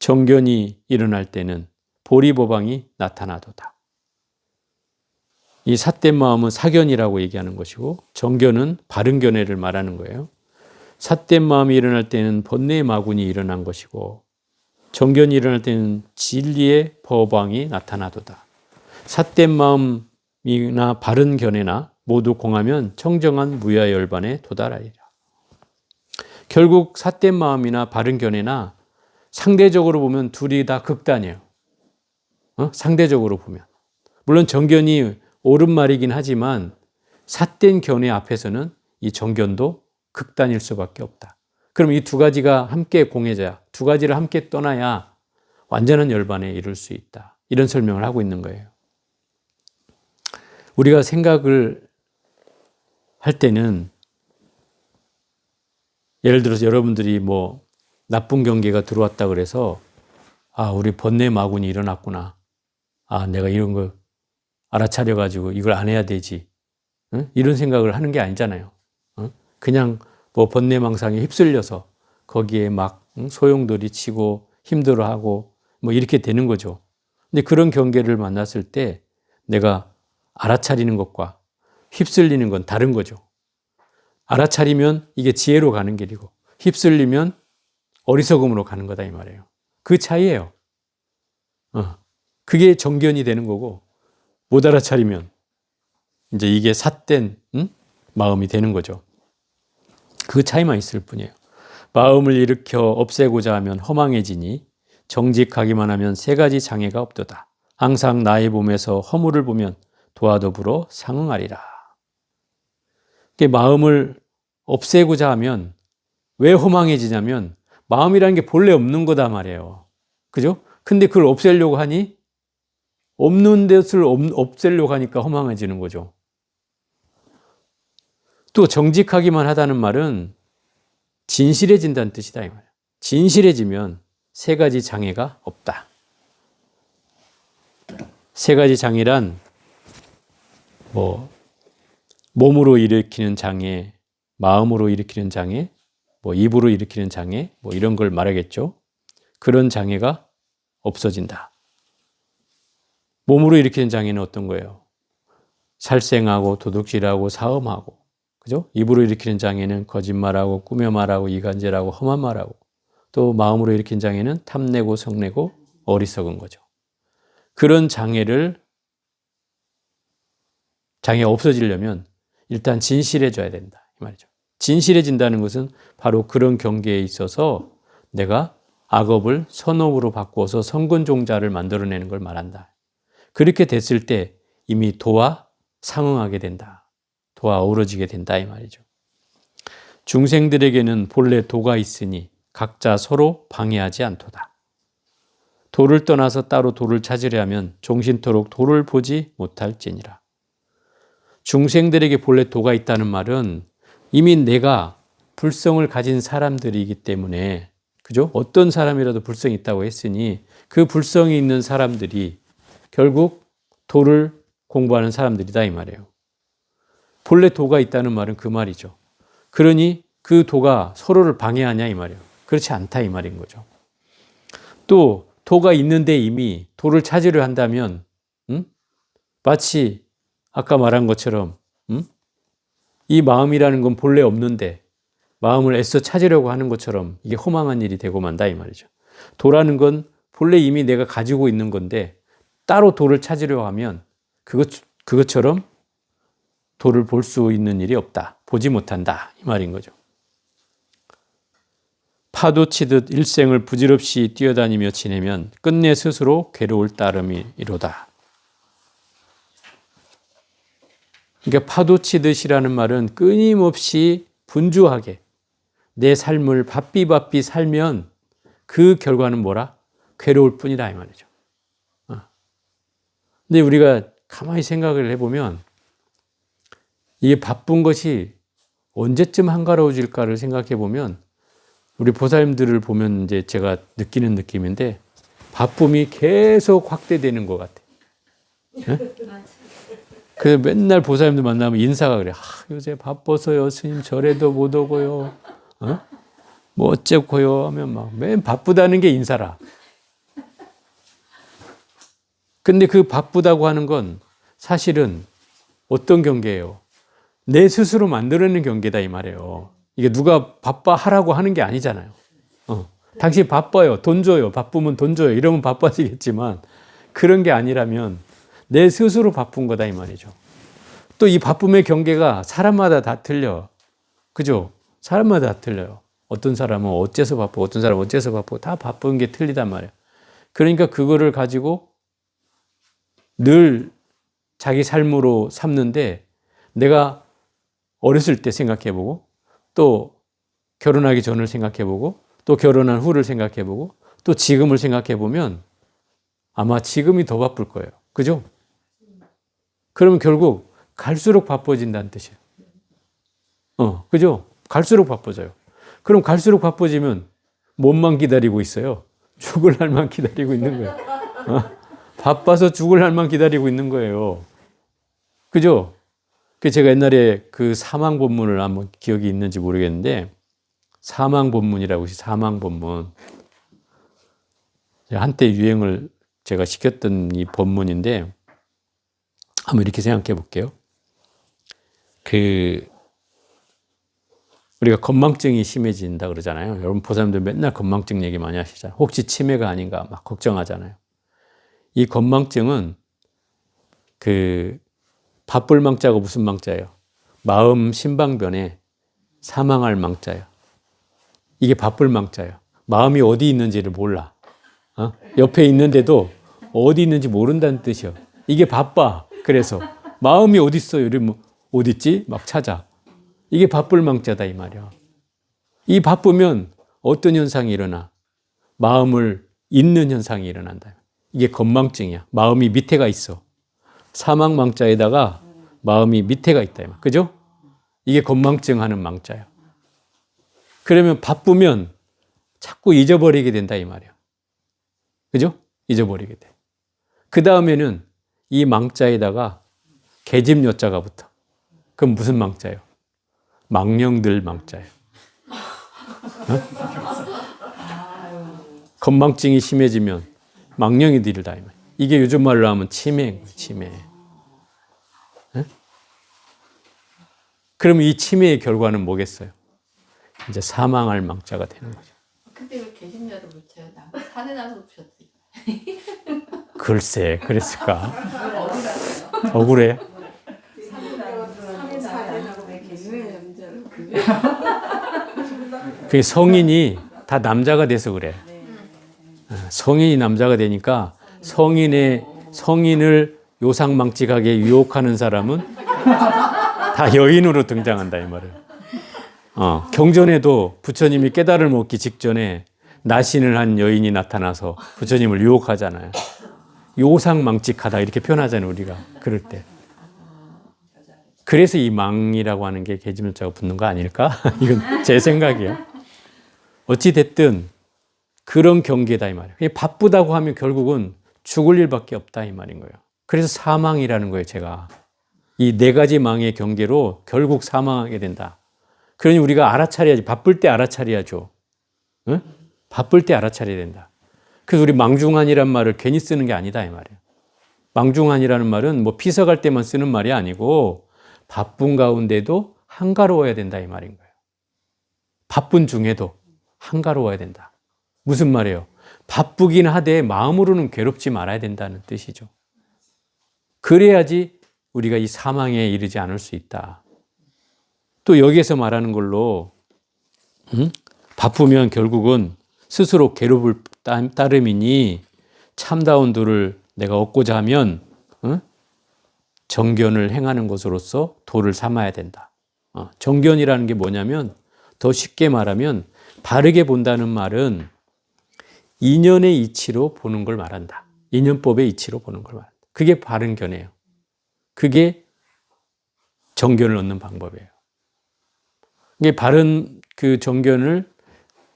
정견이 일어날 때는 보리보방이 나타나도다. 이 삿된 마음은 사견이라고 얘기하는 것이고 정견은 바른 견해를 말하는 거예요. 삿된 마음이 일어날 때는 번뇌의 마군이 일어난 것이고 정견이 일어날 때는 진리의 법왕이 나타나도다. 삿된 마음이나 바른 견해나 모두 공하면 청정한 무야열반에 도달하리라. 결국 삿된 마음이나 바른 견해나 상대적으로 보면 둘이 다 극단이에요. 상대적으로 보면. 물론 정견이 옳은 말이긴 하지만 삿된 견해 앞에서는 이 정견도 극단일 수밖에 없다. 그럼 이 두 가지가 함께 공해져야, 두 가지를 함께 떠나야 완전한 열반에 이룰 수 있다. 이런 설명을 하고 있는 거예요. 우리가 생각을 할 때는 예를 들어서 여러분들이 뭐 나쁜 경계가 들어왔다 그래서 우리 번뇌 마군이 일어났구나. 내가 이런 거 알아차려가지고 이걸 안 해야 되지. 이런 생각을 하는 게 아니잖아요. 그냥 뭐 번뇌망상에 휩쓸려서 거기에 막 소용돌이 치고 힘들어하고 뭐 이렇게 되는 거죠. 근데 그런 경계를 만났을 때 내가 알아차리는 것과 휩쓸리는 건 다른 거죠. 알아차리면 이게 지혜로 가는 길이고 휩쓸리면 어리석음으로 가는 거다 이 말이에요. 그 차이예요. 그게 정견이 되는 거고 못 알아차리면 이제 이게 삿된 마음이 되는 거죠. 그 차이만 있을 뿐이에요. 마음을 일으켜 없애고자 하면 허망해지니 정직하기만 하면 세 가지 장애가 없도다. 항상 나의 몸에서 허물을 보면 도와 더불어 상응하리라. 마음을 없애고자 하면 왜 허망해지냐면 마음이라는 게 본래 없는 거다 말이에요. 그죠? 근데 그걸 없애려고 하니 없는 것을 없애려고 하니까 허망해지는 거죠. 또 정직하기만 하다는 말은 진실해진다는 뜻이다 이 말이에요. 진실해지면 세 가지 장애가 없다. 세 가지 장애란 뭐 몸으로 일으키는 장애, 마음으로 일으키는 장애, 뭐 입으로 일으키는 장애, 뭐 이런 걸 말하겠죠. 그런 장애가 없어진다. 몸으로 일으키는 장애는 어떤 거예요? 살생하고 도둑질하고 사음하고, 그죠? 입으로 일으키는 장애는 거짓말하고 꾸며 말하고 이간질하고 험한 말하고, 또 마음으로 일으키는 장애는 탐내고 성내고 어리석은 거죠. 그런 장애가 없어지려면 일단 진실해져야 된다 이 말이죠. 진실해진다는 것은 바로 그런 경계에 있어서 내가 악업을 선업으로 바꾸어서 선근종자를 만들어내는 걸 말한다. 그렇게 됐을 때 이미 도와 상응하게 된다. 도와 어우러지게 된다 이 말이죠. 중생들에게는 본래 도가 있으니 각자 서로 방해하지 않도다. 도를 떠나서 따로 도를 찾으려 하면 종신토록 도를 보지 못할지니라. 중생들에게 본래 도가 있다는 말은 이미 내가 불성을 가진 사람들이기 때문에, 그죠? 어떤 사람이라도 불성이 있다고 했으니 그 불성이 있는 사람들이 결국 도를 공부하는 사람들이다 이 말이에요. 본래 도가 있다는 말은 그 말이죠. 그러니 그 도가 서로를 방해하냐 이 말이에요. 그렇지 않다 이 말인 거죠. 또 도가 있는데 이미 도를 찾으려 한다면 마치 아까 말한 것처럼 이 마음이라는 건 본래 없는데 마음을 애써 찾으려고 하는 것처럼 이게 허망한 일이 되고 만다 이 말이죠. 도라는 건 본래 이미 내가 가지고 있는 건데 따로 도를 찾으려고 하면 그것처럼 도를 볼 수 있는 일이 없다. 보지 못한다 이 말인 거죠. 파도 치듯 일생을 부질없이 뛰어다니며 지내면 끝내 스스로 괴로울 따름이로다. 그러니까 파도 치듯이라는 말은 끊임없이 분주하게 내 삶을 바삐바삐 살면 그 결과는 뭐라? 괴로울 뿐이다 이 말이죠. 근데 우리가 가만히 생각을 해보면 이게 바쁜 것이 언제쯤 한가로워질까를 생각해 보면 우리 보살님들을 보면 이제 제가 느끼는 느낌인데 바쁨이 계속 확대되는 것 같아. 네? 그 맨날 보살님들 만나면 인사가 그래. 요새 바빠서요. 스님 절에도 못 오고요. 뭐 어쩌고요 하면 막 맨 바쁘다는 게 인사라. 근데 그 바쁘다고 하는 건 사실은 어떤 경계예요? 내 스스로 만들어내는 경계다 이 말이에요. 이게 누가 바빠 하라고 하는 게 아니잖아요. 당신 바빠요. 돈 줘요. 바쁘면 돈 줘요. 이러면 바빠지겠지만 그런 게 아니라면 내 스스로 바쁜 거다 이 말이죠. 또 이 바쁨의 경계가 사람마다 다 틀려. 그죠? 사람마다 다 틀려요. 어떤 사람은 어째서 바쁘고 어떤 사람은 어째서 바쁘고 다 바쁜 게 틀리단 말이에요. 그러니까 그거를 가지고 늘 자기 삶으로 삼는데 내가 어렸을 때 생각해보고 또 결혼하기 전을 생각해보고 또 결혼한 후를 생각해보고 또 지금을 생각해 보면 아마 지금이 더 바쁠 거예요. 그죠? 그러면 결국 갈수록 바빠진다는 뜻이에요. 그죠? 갈수록 바빠져요. 그럼 갈수록 바빠지면 뭔만 기다리고 있어요? 죽을 날만 기다리고 있는 거예요. 바빠서 죽을 날만 기다리고 있는 거예요. 그죠? 제가 옛날에 그 사망 본문을 한번 기억이 있는지 모르겠는데, 사망 본문이라고 해서 사망 본문. 한때 유행을 제가 시켰던 이 본문인데, 한번 이렇게 생각해 볼게요. 우리가 건망증이 심해진다 그러잖아요. 여러분 보사님들 맨날 건망증 얘기 많이 하시잖아요. 혹시 치매가 아닌가 막 걱정하잖아요. 이 건망증은 바쁠 망자가 무슨 망자예요? 마음 신방변에 사망할 망자예요. 이게 바쁠 망자예요. 마음이 어디 있는지를 몰라. 옆에 있는데도 어디 있는지 모른다는 뜻이에요. 이게 바빠. 그래서 마음이 어디 있어요? 이러면 어디 있지? 막 찾아. 이게 바쁠 망자다 이 말이야. 이 바쁘면 어떤 현상이 일어나? 마음을 잊는 현상이 일어난다. 이게 건망증이야. 마음이 밑에가 있어. 사망 망자에다가 마음이 밑에가 있다. 그죠? 이게 건망증 하는 망자야. 그러면 바쁘면 자꾸 잊어버리게 된다 이 말이야. 그죠? 잊어버리게 돼. 그 다음에는 이 망자에다가 계집 여자가 붙어. 그럼 무슨 망자예요? 망령들 망자예요. 건망증이 심해지면 망령이 들다. 이게 요즘 말로 하면 치매인 거예요. 치매. 그러면 이 치매의 결과는 뭐겠어요? 이제 사망할 망자가 되는 거죠. 근데 왜 계집녀를 붙여요? 산에 나서 붙였지. 글쎄, 그랬을까? 어디 갔어요? 억울해. 그게 성인이 다 남자가 돼서 그래. 성인이 남자가 되니까 성인을 요상망측하게 유혹하는 사람은 다 여인으로 등장한다 이 말을. 경전에도 부처님이 깨달음을 얻기 직전에 나신을 한 여인이 나타나서 부처님을 유혹하잖아요. 요상망측하다 이렇게 표현하잖아요 우리가 그럴 때. 그래서 이 망이라고 하는 게 계집여자가 붙는 거 아닐까? 이건 제 생각이에요. 어찌 됐든 그런 경계다 이 말이에요. 바쁘다고 하면 결국은 죽을 일밖에 없다 이 말인 거예요. 그래서 사망이라는 거예요 제가. 이 네 가지 망의 경계로 결국 사망하게 된다. 그러니 우리가 알아차려야지. 바쁠 때 알아차려야죠. 응? 바쁠 때 알아차려야 된다. 그래서 우리 망중한이란 말을 괜히 쓰는 게 아니다 이 말이에요. 망중한이라는 말은 뭐 피서갈 때만 쓰는 말이 아니고 바쁜 가운데도 한가로워야 된다 이 말인 거예요. 바쁜 중에도 한가로워야 된다. 무슨 말이에요? 바쁘긴 하되 마음으로는 괴롭지 말아야 된다는 뜻이죠. 그래야지 우리가 이 사망에 이르지 않을 수 있다. 또 여기에서 말하는 걸로 바쁘면 결국은 스스로 괴롭을 따름이니 참다운 도를 내가 얻고자 하면 정견을 행하는 것으로서 도를 삼아야 된다. 정견이라는 게 뭐냐면 더 쉽게 말하면 바르게 본다는 말은 인연의 이치로 보는 걸 말한다. 인연법의 이치로 보는 걸 말한다. 그게 바른 견해예요. 그게 정견을 얻는 방법이에요. 이게 바른 그 정견을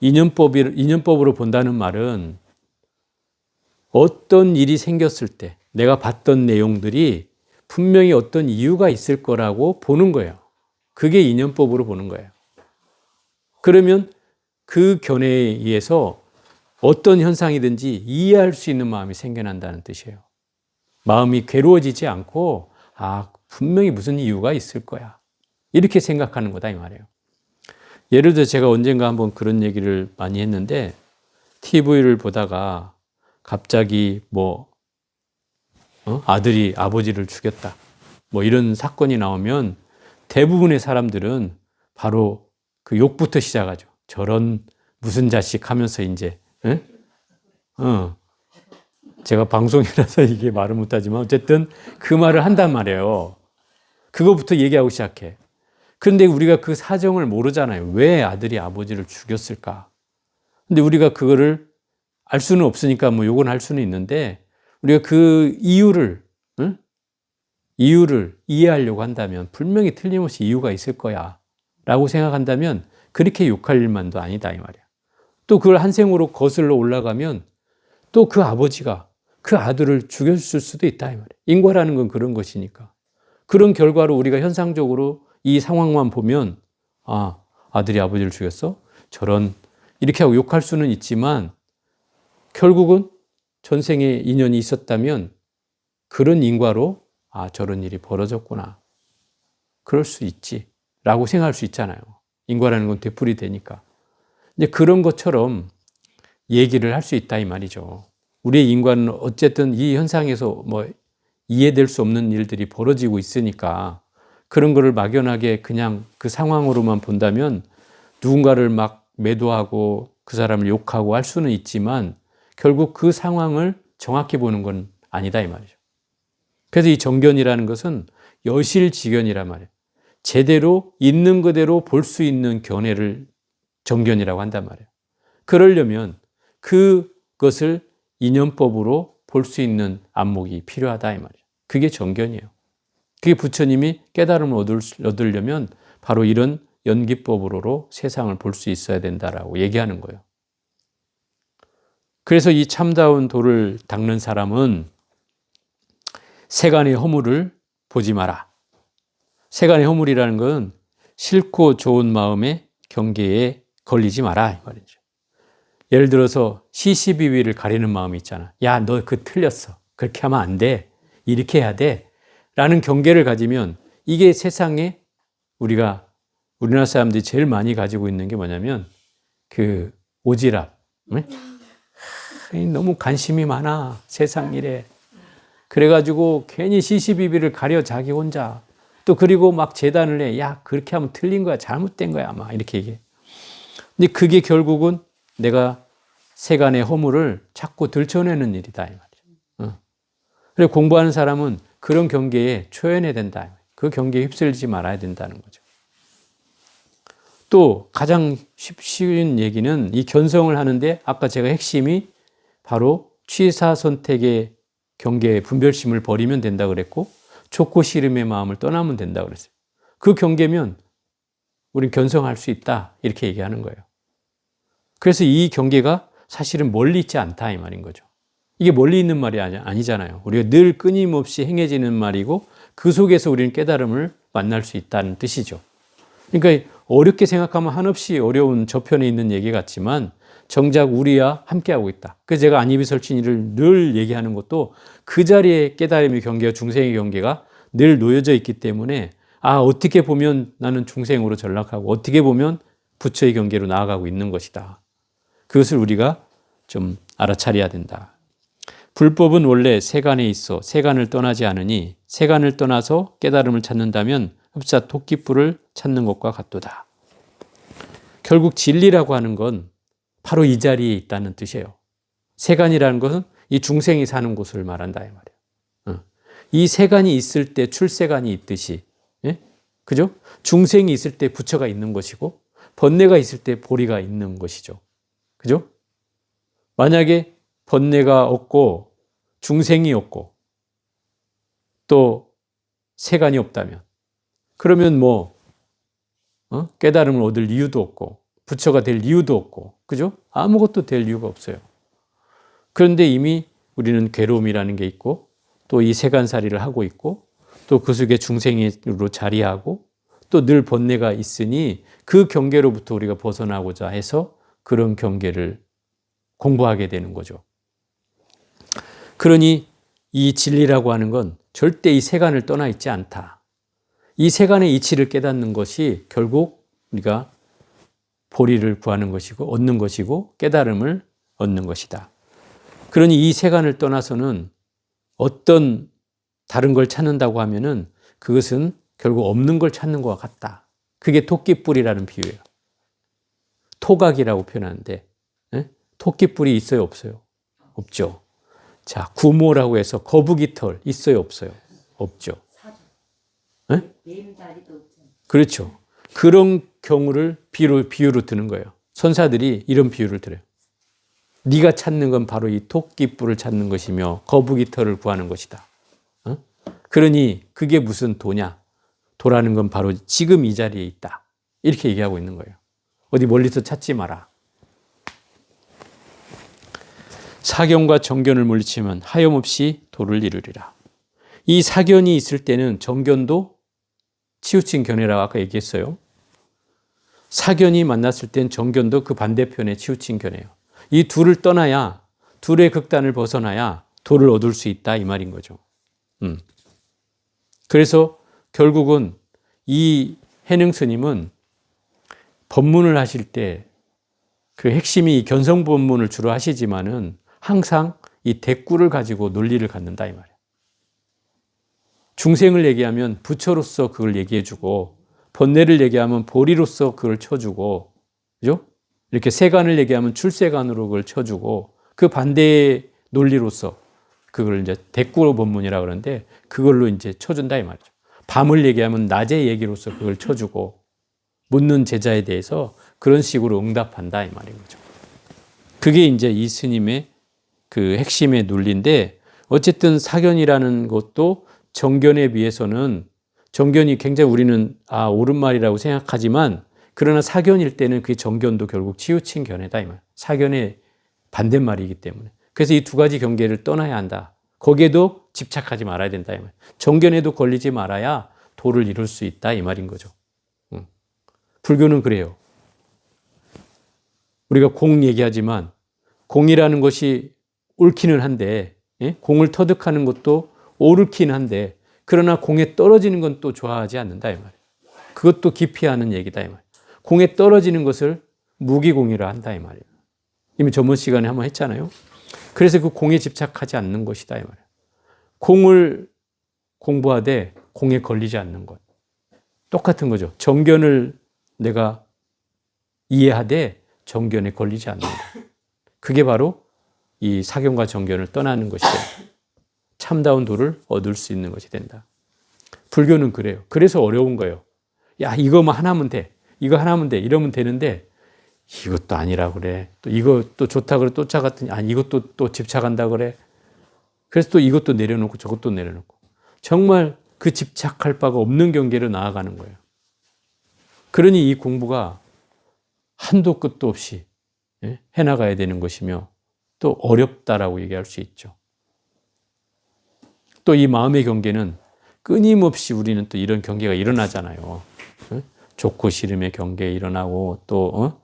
인연법으로 본다는 말은 어떤 일이 생겼을 때 내가 봤던 내용들이 분명히 어떤 이유가 있을 거라고 보는 거예요. 그게 인연법으로 보는 거예요. 그러면 그 견해에 의해서 어떤 현상이든지 이해할 수 있는 마음이 생겨난다는 뜻이에요. 마음이 괴로워지지 않고 분명히 무슨 이유가 있을 거야. 이렇게 생각하는 거다 이 말이에요. 예를 들어 제가 언젠가 한번 그런 얘기를 많이 했는데 TV를 보다가 갑자기 아들이 아버지를 죽였다. 이런 사건이 나오면 대부분의 사람들은 바로 그 욕부터 시작하죠. 저런 무슨 자식 하면서 이제 제가 방송이라서 이게 말을 못하지만 어쨌든 그 말을 한단 말이에요. 그거부터 얘기하고 시작해. 그런데 우리가 그 사정을 모르잖아요. 왜 아들이 아버지를 죽였을까? 근데 우리가 그거를 알 수는 없으니까 뭐 요건 할 수는 있는데 우리가 그 이유를 이해하려고 한다면 분명히 틀림없이 이유가 있을 거야 라고 생각한다면 그렇게 욕할 일만도 아니다 이 말이야. 또 그걸 한 생으로 거슬러 올라가면 또 그 아버지가 그 아들을 죽였을 수도 있다 이 말이야. 인과라는 건 그런 것이니까. 그런 결과로 우리가 현상적으로 이 상황만 보면 아, 아들이 아버지를 죽였어? 저런 이렇게 하고 욕할 수는 있지만 결국은 전생에 인연이 있었다면 그런 인과로 아, 저런 일이 벌어졌구나. 그럴 수 있지. 라고 생각할 수 있잖아요. 인과라는 건 되풀이 되니까. 이제 그런 것처럼 얘기를 할 수 있다 이 말이죠. 우리의 인과는 어쨌든 이 현상에서 뭐 이해될 수 없는 일들이 벌어지고 있으니까 그런 거를 막연하게 그냥 그 상황으로만 본다면 누군가를 막 매도하고 그 사람을 욕하고 할 수는 있지만 결국 그 상황을 정확히 보는 건 아니다 이 말이죠. 그래서 이 정견이라는 것은 여실직견이란 말이에요. 제대로 있는 그대로 볼 수 있는 견해를 정견이라고 한단 말이에요. 그러려면 그것을 인연법으로 볼 수 있는 안목이 필요하다 이 말이에요. 그게 정견이에요. 그게 부처님이 깨달음을 얻으려면 바로 이런 연기법으로 세상을 볼 수 있어야 된다라고 얘기하는 거예요. 그래서 이 참다운 도를 닦는 사람은 세간의 허물을 보지 마라. 세간의 허물이라는 건 싫고 좋은 마음의 경계에 걸리지 마라 이 말이죠. 예를 들어서 시시비비를 가리는 마음이 있잖아. 야, 너 그 틀렸어. 그렇게 하면 안 돼. 이렇게 해야 돼. 라는 경계를 가지면 이게 세상에 우리나라 사람들이 제일 많이 가지고 있는 게 뭐냐면 그 오지랖. 너무 관심이 많아. 세상 일에. 그래가지고 괜히 시시비비를 가려 자기 혼자. 또 그리고 막 재단을 해. 야, 그렇게 하면 틀린 거야. 잘못된 거야. 막 이렇게 얘기해. 근데 그게 결국은 내가 세간의 허물을 자꾸 들춰내는 일이다. 이 말이죠. 그리고 공부하는 사람은 그런 경계에 초연해야 된다. 그 경계에 휩쓸리지 말아야 된다는 거죠. 또 가장 쉬운 얘기는 이 견성을 하는데 아까 제가 핵심이 바로 취사 선택의 경계에 분별심을 버리면 된다 그랬고 좋고 싫음의 마음을 떠나면 된다 그랬어요. 그 경계면 우린 견성할 수 있다 이렇게 얘기하는 거예요. 그래서 이 경계가 사실은 멀리 있지 않다 이 말인 거죠. 이게 멀리 있는 말이 아니잖아요. 우리가 늘 끊임없이 행해지는 말이고 그 속에서 우리는 깨달음을 만날 수 있다는 뜻이죠. 그러니까 어렵게 생각하면 한없이 어려운 저편에 있는 얘기 같지만 정작 우리와 함께하고 있다. 그래서 제가 안이비설진이를 늘 얘기하는 것도 그 자리에 깨달음의 경계와 중생의 경계가 늘 놓여져 있기 때문에 아, 어떻게 보면 나는 중생으로 전락하고 어떻게 보면 부처의 경계로 나아가고 있는 것이다. 그것을 우리가 좀 알아차려야 된다. 불법은 원래 세간에 있어 세간을 떠나지 않으니 세간을 떠나서 깨달음을 찾는다면 흡사 토끼뿔을 찾는 것과 같도다. 결국 진리라고 하는 건 바로 이 자리에 있다는 뜻이에요. 세간이라는 것은 이 중생이 사는 곳을 말한다 이 말이에요. 이 세간이 있을 때 출세간이 있듯이, 예? 그죠? 중생이 있을 때 부처가 있는 것이고 번뇌가 있을 때 보리가 있는 것이죠. 그죠? 만약에 번뇌가 없고 중생이 없고 또 세간이 없다면 그러면 뭐 깨달음을 얻을 이유도 없고 부처가 될 이유도 없고 그죠? 아무것도 될 이유가 없어요. 그런데 이미 우리는 괴로움이라는 게 있고 또 이 세간살이를 하고 있고 또 그 속에 중생으로 자리하고 또 늘 번뇌가 있으니 그 경계로부터 우리가 벗어나고자 해서 그런 경계를 공부하게 되는 거죠. 그러니 이 진리라고 하는 건 절대 이 세간을 떠나 있지 않다. 이 세간의 이치를 깨닫는 것이 결국 우리가 보리를 구하는 것이고 얻는 것이고 깨달음을 얻는 것이다. 그러니 이 세간을 떠나서는 어떤 다른 걸 찾는다고 하면은 그것은 결국 없는 걸 찾는 것과 같다. 그게 토끼뿔이라는 비유예요. 토각이라고 표현하는데 토끼뿔이 있어요 없어요? 없죠. 자, 구모라고 해서 거북이 털 있어요 없어요? 없죠. 그렇죠. 그런 경우를 비유로 드는 거예요. 선사들이 이런 비유를 들어요. 네가 찾는 건 바로 이 토끼뿔을 찾는 것이며 거북이 털을 구하는 것이다. 어? 그러니 그게 무슨 도냐? 도라는 건 바로 지금 이 자리에 있다. 이렇게 얘기하고 있는 거예요. 어디 멀리서 찾지 마라. 사견과 정견을 물리치면 하염없이 도를 이루리라. 이 사견이 있을 때는 정견도 치우친 견해라고 아까 얘기했어요. 사견이 만났을 땐 정견도 그 반대편에 치우친 견해예요. 이 둘을 떠나야, 둘의 극단을 벗어나야 도를 얻을 수 있다 이 말인 거죠. 그래서 결국은 이 해능 스님은 법문을 하실 때 그 핵심이 견성 법문을 주로 하시지만은 항상 이 대꾸를 가지고 논리를 갖는다 이 말이에요. 중생을 얘기하면 부처로서 그걸 얘기해주고, 번뇌를 얘기하면 보리로서 그걸 쳐주고, 그죠? 이렇게 세간을 얘기하면 출세간으로 그걸 쳐주고, 그 반대의 논리로서 그걸 이제 대꾸 법문이라 그러는데 그걸로 이제 쳐준다 이 말이죠. 밤을 얘기하면 낮의 얘기로서 그걸 쳐주고, 묻는 제자에 대해서 그런 식으로 응답한다 이 말인 거죠. 그게 이제 이 스님의 그 핵심의 논리인데, 어쨌든 사견이라는 것도 정견에 비해서는, 정견이 굉장히 우리는 옳은 말이라고 생각하지만, 그러나 사견일 때는 그 정견도 결국 치우친 견해다 이 말. 사견의 반대말이기 때문에. 그래서 이 두 가지 경계를 떠나야 한다. 거기에도 집착하지 말아야 된다 이 말. 정견에도 걸리지 말아야 도를 이룰 수 있다 이 말인 거죠. 불교는 그래요. 우리가 공 얘기하지만 공이라는 것이 옳기는 한데, 공을 터득하는 것도 옳긴 한데, 그러나 공에 떨어지는 건 또 좋아하지 않는다 이 말이에요. 그것도 기피하는 얘기다 이 말이에요. 공에 떨어지는 것을 무기공이라 한다 이 말이에요. 이미 저번 시간에 한번 했잖아요. 그래서 그 공에 집착하지 않는 것이다 이 말이에요. 공을 공부하되 공에 걸리지 않는 것. 똑같은 거죠. 정견을 내가 이해하되 정견에 걸리지 않는 것. 그게 바로 이 사견과 정견을 떠나는 것이다. 참다운 도를 얻을 수 있는 것이 된다. 불교는 그래요. 그래서 어려운 거예요. 야, 이거만 하나면 돼. 이거 하나면 돼. 이러면 되는데 이것도 아니라 그래. 또 이것도 좋다 그래. 또 짜갔더니 이것도 또 집착한다 그래. 그래서 또 이것도 내려놓고 저것도 내려놓고. 정말 그 집착할 바가 없는 경계로 나아가는 거예요. 그러니 이 공부가 한도 끝도 없이 해나가야 되는 것이며 또 어렵다라고 얘기할 수 있죠. 또 이 마음의 경계는 끊임없이 우리는 또 이런 경계가 일어나잖아요. 좋고 싫음의 경계 일어나고 또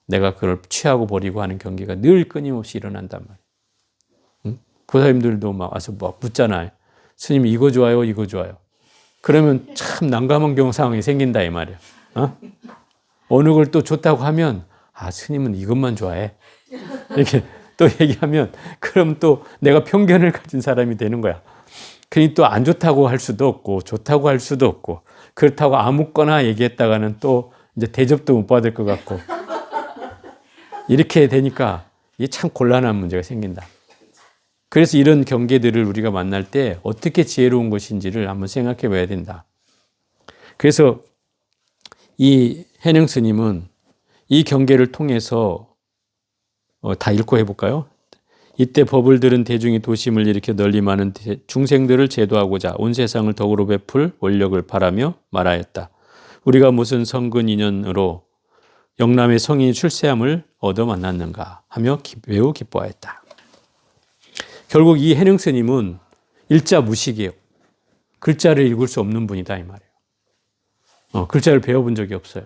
내가 그걸 취하고 버리고 하는 경계가 늘 끊임없이 일어난단 말이에요. 보살님들도 막 와서 막 묻잖아요. 스님 이거 좋아요, 이거 좋아요. 그러면 참 난감한 상황이 생긴다 이 말이에요. 어느 걸 또 좋다고 하면 스님은 이것만 좋아해. 이렇게 또 얘기하면 그럼 또 내가 편견을 가진 사람이 되는 거야. 그러니 또 안 좋다고 할 수도 없고 좋다고 할 수도 없고, 그렇다고 아무거나 얘기했다가는 또 이제 대접도 못 받을 것 같고, 이렇게 되니까 이게 참 곤란한 문제가 생긴다. 그래서 이런 경계들을 우리가 만날 때 어떻게 지혜로운 것인지를 한번 생각해 봐야 된다. 그래서 이 해능 스님은 이 경계를 통해서 다 읽고 해볼까요? 이때 법을 들은 대중이 도심을 일으켜 널리 많은 중생들을 제도하고자 온 세상을 덕으로 베풀 원력을 바라며 말하였다. 우리가 무슨 성근 인연으로 영남의 성인이 출세함을 얻어 만났는가 하며 매우 기뻐하였다. 결국 이 해능 스님은 일자 무식이에요. 글자를 읽을 수 없는 분이다 이 말이에요. 글자를 배워본 적이 없어요.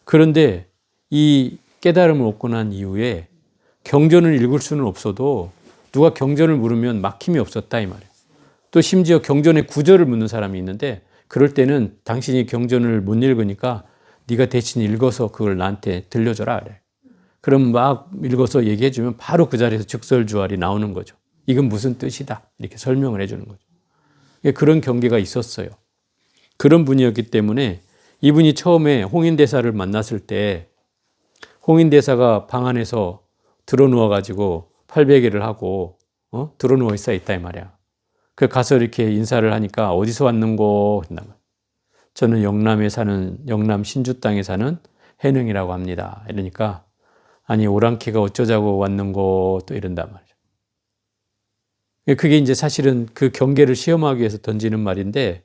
그런데 이 깨달음을 얻고 난 이후에 경전을 읽을 수는 없어도 누가 경전을 물으면 막힘이 없었다 이 말이에요. 또 심지어 경전의 구절을 묻는 사람이 있는데 그럴 때는 당신이 경전을 못 읽으니까 네가 대신 읽어서 그걸 나한테 들려줘라 그래. 그럼 막 읽어서 얘기해 주면 바로 그 자리에서 즉설주알이 나오는 거죠. 이건 무슨 뜻이다 이렇게 설명을 해 주는 거죠. 그런 경계가 있었어요. 그런 분이었기 때문에 이분이 처음에 홍인대사를 만났을 때 홍인대사가 방 안에서 드러누워 가지고 팔베개를 하고 드러누워 있어 있다 이 말이야. 그 가서 이렇게 인사를 하니까 어디서 왔는고 했나 봐. 저는 영남 신주 땅에 사는 해능이라고 합니다. 이러니까 아니 오랑캐가 어쩌자고 왔는고 또 이런단 말이죠. 그게 이제 사실은 그 경계를 시험하기 위해서 던지는 말인데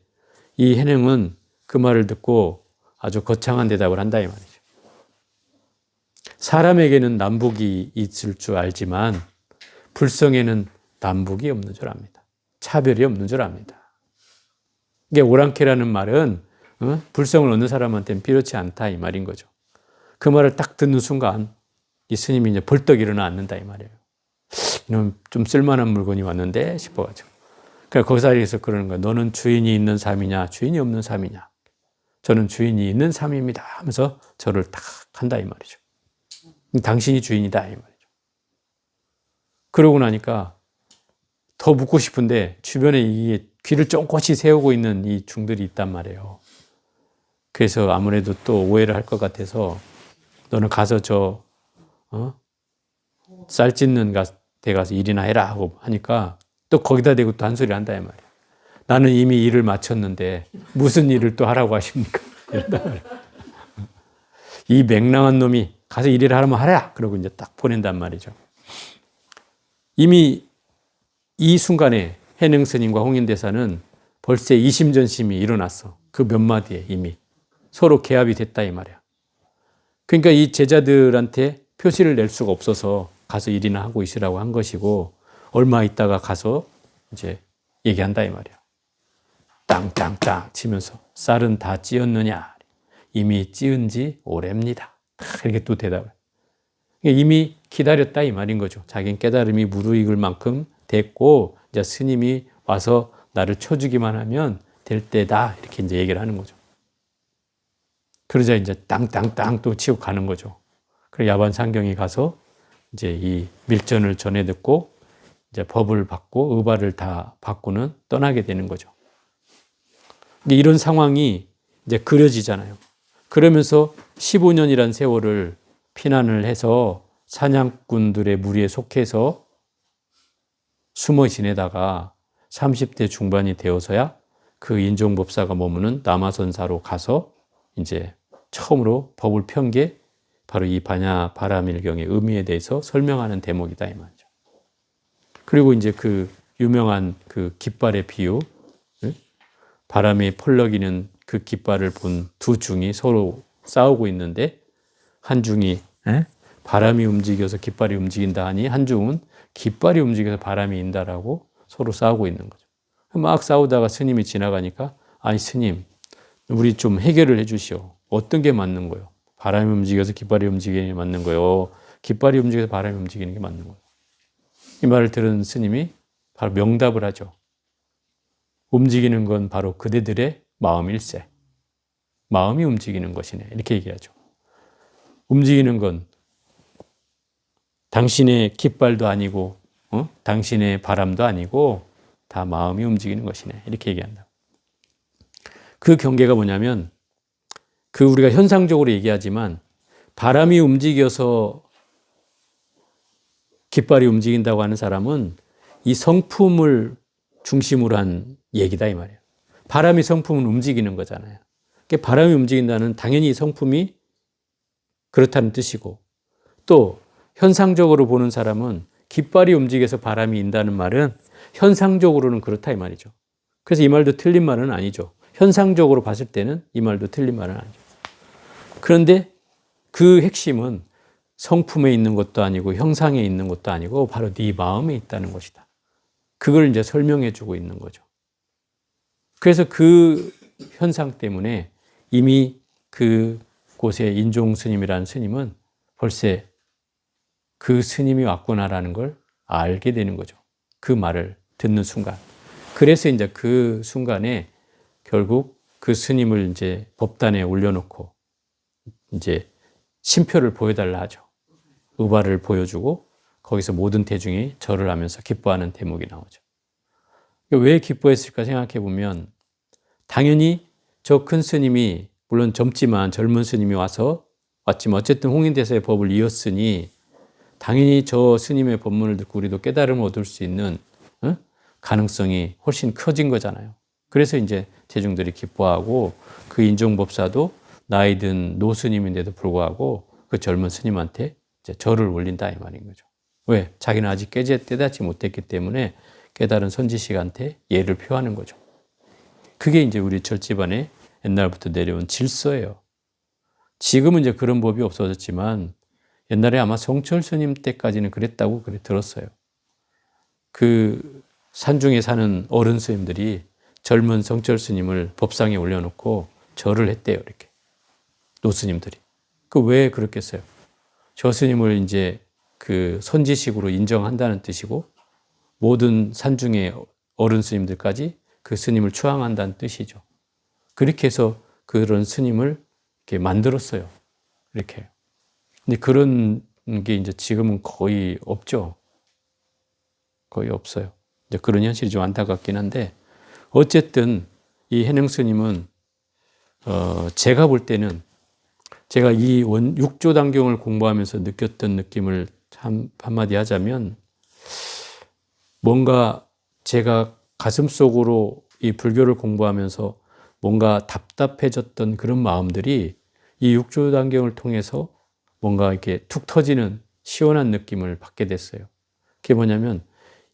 이 해능은 그 말을 듣고 아주 거창한 대답을 한다 이 말이죠. 사람에게는 남북이 있을 줄 알지만 불성에는 남북이 없는 줄 압니다. 차별이 없는 줄 압니다. 이게 오랑캐라는 말은 불성을 얻는 사람한테는 필요치 않다 이 말인 거죠. 그 말을 딱 듣는 순간 이 스님이 이제 벌떡 일어나 앉는다 이 말이에요. 이놈 좀 쓸만한 물건이 왔는데 싶어가지고. 그러니까 그 자리에서 그러는 거야. 너는 주인이 있는 삶이냐 주인이 없는 삶이냐. 저는 주인이 있는 삶입니다 하면서 저를 딱 한다 이 말이죠. 당신이 주인이다 이 말이죠. 그러고 나니까 더 묻고 싶은데 주변에 이게 귀를 쫑긋이 세우고 있는 이 중들이 있단 말이에요. 그래서 아무래도 또 오해를 할 것 같아서 너는 가서 쌀 찢는 데 가서 일이나 해라 하고 하니까 또 거기다 대고 또 한 소리 한다 이 말이에요. 나는 이미 일을 마쳤는데 무슨 일을 또 하라고 하십니까? 이런단 말이에요. 이 맹랑한 놈이 가서 일을 하라면 하라. 그러고 이제 딱 보낸단 말이죠. 이미 이 순간에 해능 스님과 홍인대사는 벌써 이심전심이 일어났어. 그 몇 마디에 이미 서로 개합이 됐다 이 말이야. 그러니까 이 제자들한테 표시를 낼 수가 없어서 가서 일이나 하고 있으라고 한 것이고 얼마 있다가 가서 이제 얘기한다 이 말이야. 땅땅땅 치면서 쌀은 다 찌었느냐? 이미 찌은 지 오래입니다. 이렇게 또 대답을. 이미 기다렸다 이 말인 거죠. 자기는 깨달음이 무르익을 만큼 됐고 이제 스님이 와서 나를 쳐주기만 하면 될 때다 이렇게 이제 얘기를 하는 거죠. 그러자 이제 땅땅땅 또 치고 가는 거죠. 그리고 야반상경이 가서 이제 이 밀전을 전해 듣고 이제 법을 받고 의발을 다 받고는 떠나게 되는 거죠. 이런 상황이 이제 그려지잖아요. 그러면서 15년이란 세월을 피난을 해서 사냥꾼들의 무리에 속해서 숨어 지내다가 30대 중반이 되어서야 그 인종법사가 머무는 남아선사로 가서 이제 처음으로 법을 편 게 바로 이 반야 바라밀경의 의미에 대해서 설명하는 대목이다 이 말이죠. 그리고 이제 그 유명한 그 깃발의 비유, 바람이 펄럭이는 그 깃발을 본 두 중이 서로 싸우고 있는데 한 중이 바람이 움직여서 깃발이 움직인다 하니 한 중은 깃발이 움직여서 바람이 인다라고 서로 싸우고 있는 거죠. 막 싸우다가 스님이 지나가니까 아니 스님 우리 좀 해결을 해 주시오. 어떤 게 맞는 거예요? 바람이 움직여서 깃발이 움직이는 게 맞는 거예요? 깃발이 움직여서 바람이 움직이는 게 맞는 거예요? 이 말을 들은 스님이 바로 명답을 하죠. 움직이는 건 바로 그대들의 마음일세. 마음이 움직이는 것이네. 이렇게 얘기하죠. 움직이는 건 당신의 깃발도 아니고 당신의 바람도 아니고 다 마음이 움직이는 것이네. 이렇게 얘기한다. 그 경계가 뭐냐면 그 우리가 현상적으로 얘기하지만 바람이 움직여서 깃발이 움직인다고 하는 사람은 이 성품을 중심으로 한 얘기다 이 말이에요. 바람이 성품을 움직이는 거잖아요. 그러니까 바람이 움직인다는 당연히 성품이 그렇다는 뜻이고 또 현상적으로 보는 사람은 깃발이 움직여서 바람이 인다는 말은 현상적으로는 그렇다 이 말이죠. 그래서 이 말도 틀린 말은 아니죠. 현상적으로 봤을 때는 이 말도 틀린 말은 아니죠. 그런데 그 핵심은 성품에 있는 것도 아니고 형상에 있는 것도 아니고 바로 네 마음에 있다는 것이다. 그걸 이제 설명해 주고 있는 거죠. 그래서 그 현상 때문에 이미 그 곳에 인종 스님이라는 스님은 벌써 그 스님이 왔구나라는 걸 알게 되는 거죠. 그 말을 듣는 순간. 그래서 이제 그 순간에 결국 그 스님을 이제 법단에 올려놓고 이제 심표를 보여달라 하죠. 의발을 보여주고 거기서 모든 대중이 절을 하면서 기뻐하는 대목이 나오죠. 왜 기뻐했을까 생각해 보면 당연히 저 큰 스님이 물론 젊지만 젊은 스님이 왔지만 어쨌든 홍인대사의 법을 이었으니 당연히 저 스님의 법문을 듣고 우리도 깨달음을 얻을 수 있는 가능성이 훨씬 커진 거잖아요. 그래서 이제 대중들이 기뻐하고 그 인종법사도 나이 든 노스님인데도 불구하고 그 젊은 스님한테 이제 절을 올린다 이 말인 거죠. 왜? 자기는 아직 깨닫지 못했기 때문에 깨달은 선지식한테 예를 표하는 거죠. 그게 이제 우리 절집안에 옛날부터 내려온 질서예요. 지금은 이제 그런 법이 없어졌지만 옛날에 아마 성철 스님 때까지는 그랬다고 그래 들었어요. 그 산중에 사는 어른 스님들이 젊은 성철 스님을 법상에 올려놓고 절을 했대요. 이렇게 노스님들이. 그 왜 그렇겠어요? 저 스님을 이제 그 선지식으로 인정한다는 뜻이고 모든 산중의 어른 스님들까지 그 스님을 추앙한다는 뜻이죠. 그렇게 해서 그런 스님을 이렇게 만들었어요. 이렇게. 근데 그런 게 이제 지금은 거의 없죠. 거의 없어요. 이제 그런 현실이 좀 안타깝긴 한데 어쨌든 이 해능 스님은 제가 볼 때는 제가 이 육조단경을 공부하면서 느꼈던 느낌을 한마디 하자면 뭔가 제가 가슴속으로 이 불교를 공부하면서 뭔가 답답해졌던 그런 마음들이 이 육조단경을 통해서 뭔가 이렇게 툭 터지는 시원한 느낌을 받게 됐어요. 그게 뭐냐면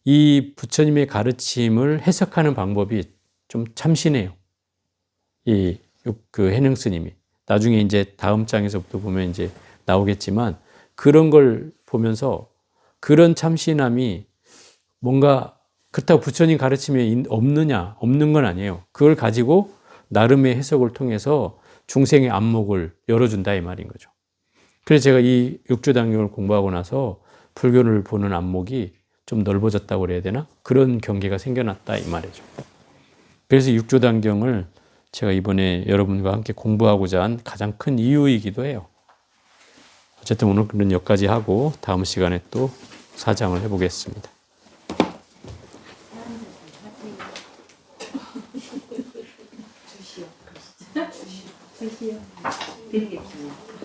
이 부처님의 가르침을 해석하는 방법이 좀 참신해요. 그 해능 스님이. 나중에 이제 다음 장에서부터 보면 이제 나오겠지만 그런 걸 보면서 그런 참신함이 뭔가 그렇다고 부처님 가르침에 없느냐? 없는 건 아니에요. 그걸 가지고 나름의 해석을 통해서 중생의 안목을 열어준다 이 말인 거죠. 그래서 제가 이 육조단경을 공부하고 나서 불교를 보는 안목이 좀 넓어졌다고 그래야 되나? 그런 경계가 생겨났다 이 말이죠. 그래서 육조단경을 제가 이번에 여러분과 함께 공부하고자 한 가장 큰 이유이기도 해요. 어쨌든 오늘은 여기까지 하고 다음 시간에 또 사장을 해보겠습니다. 주시오. 드리겠습니다.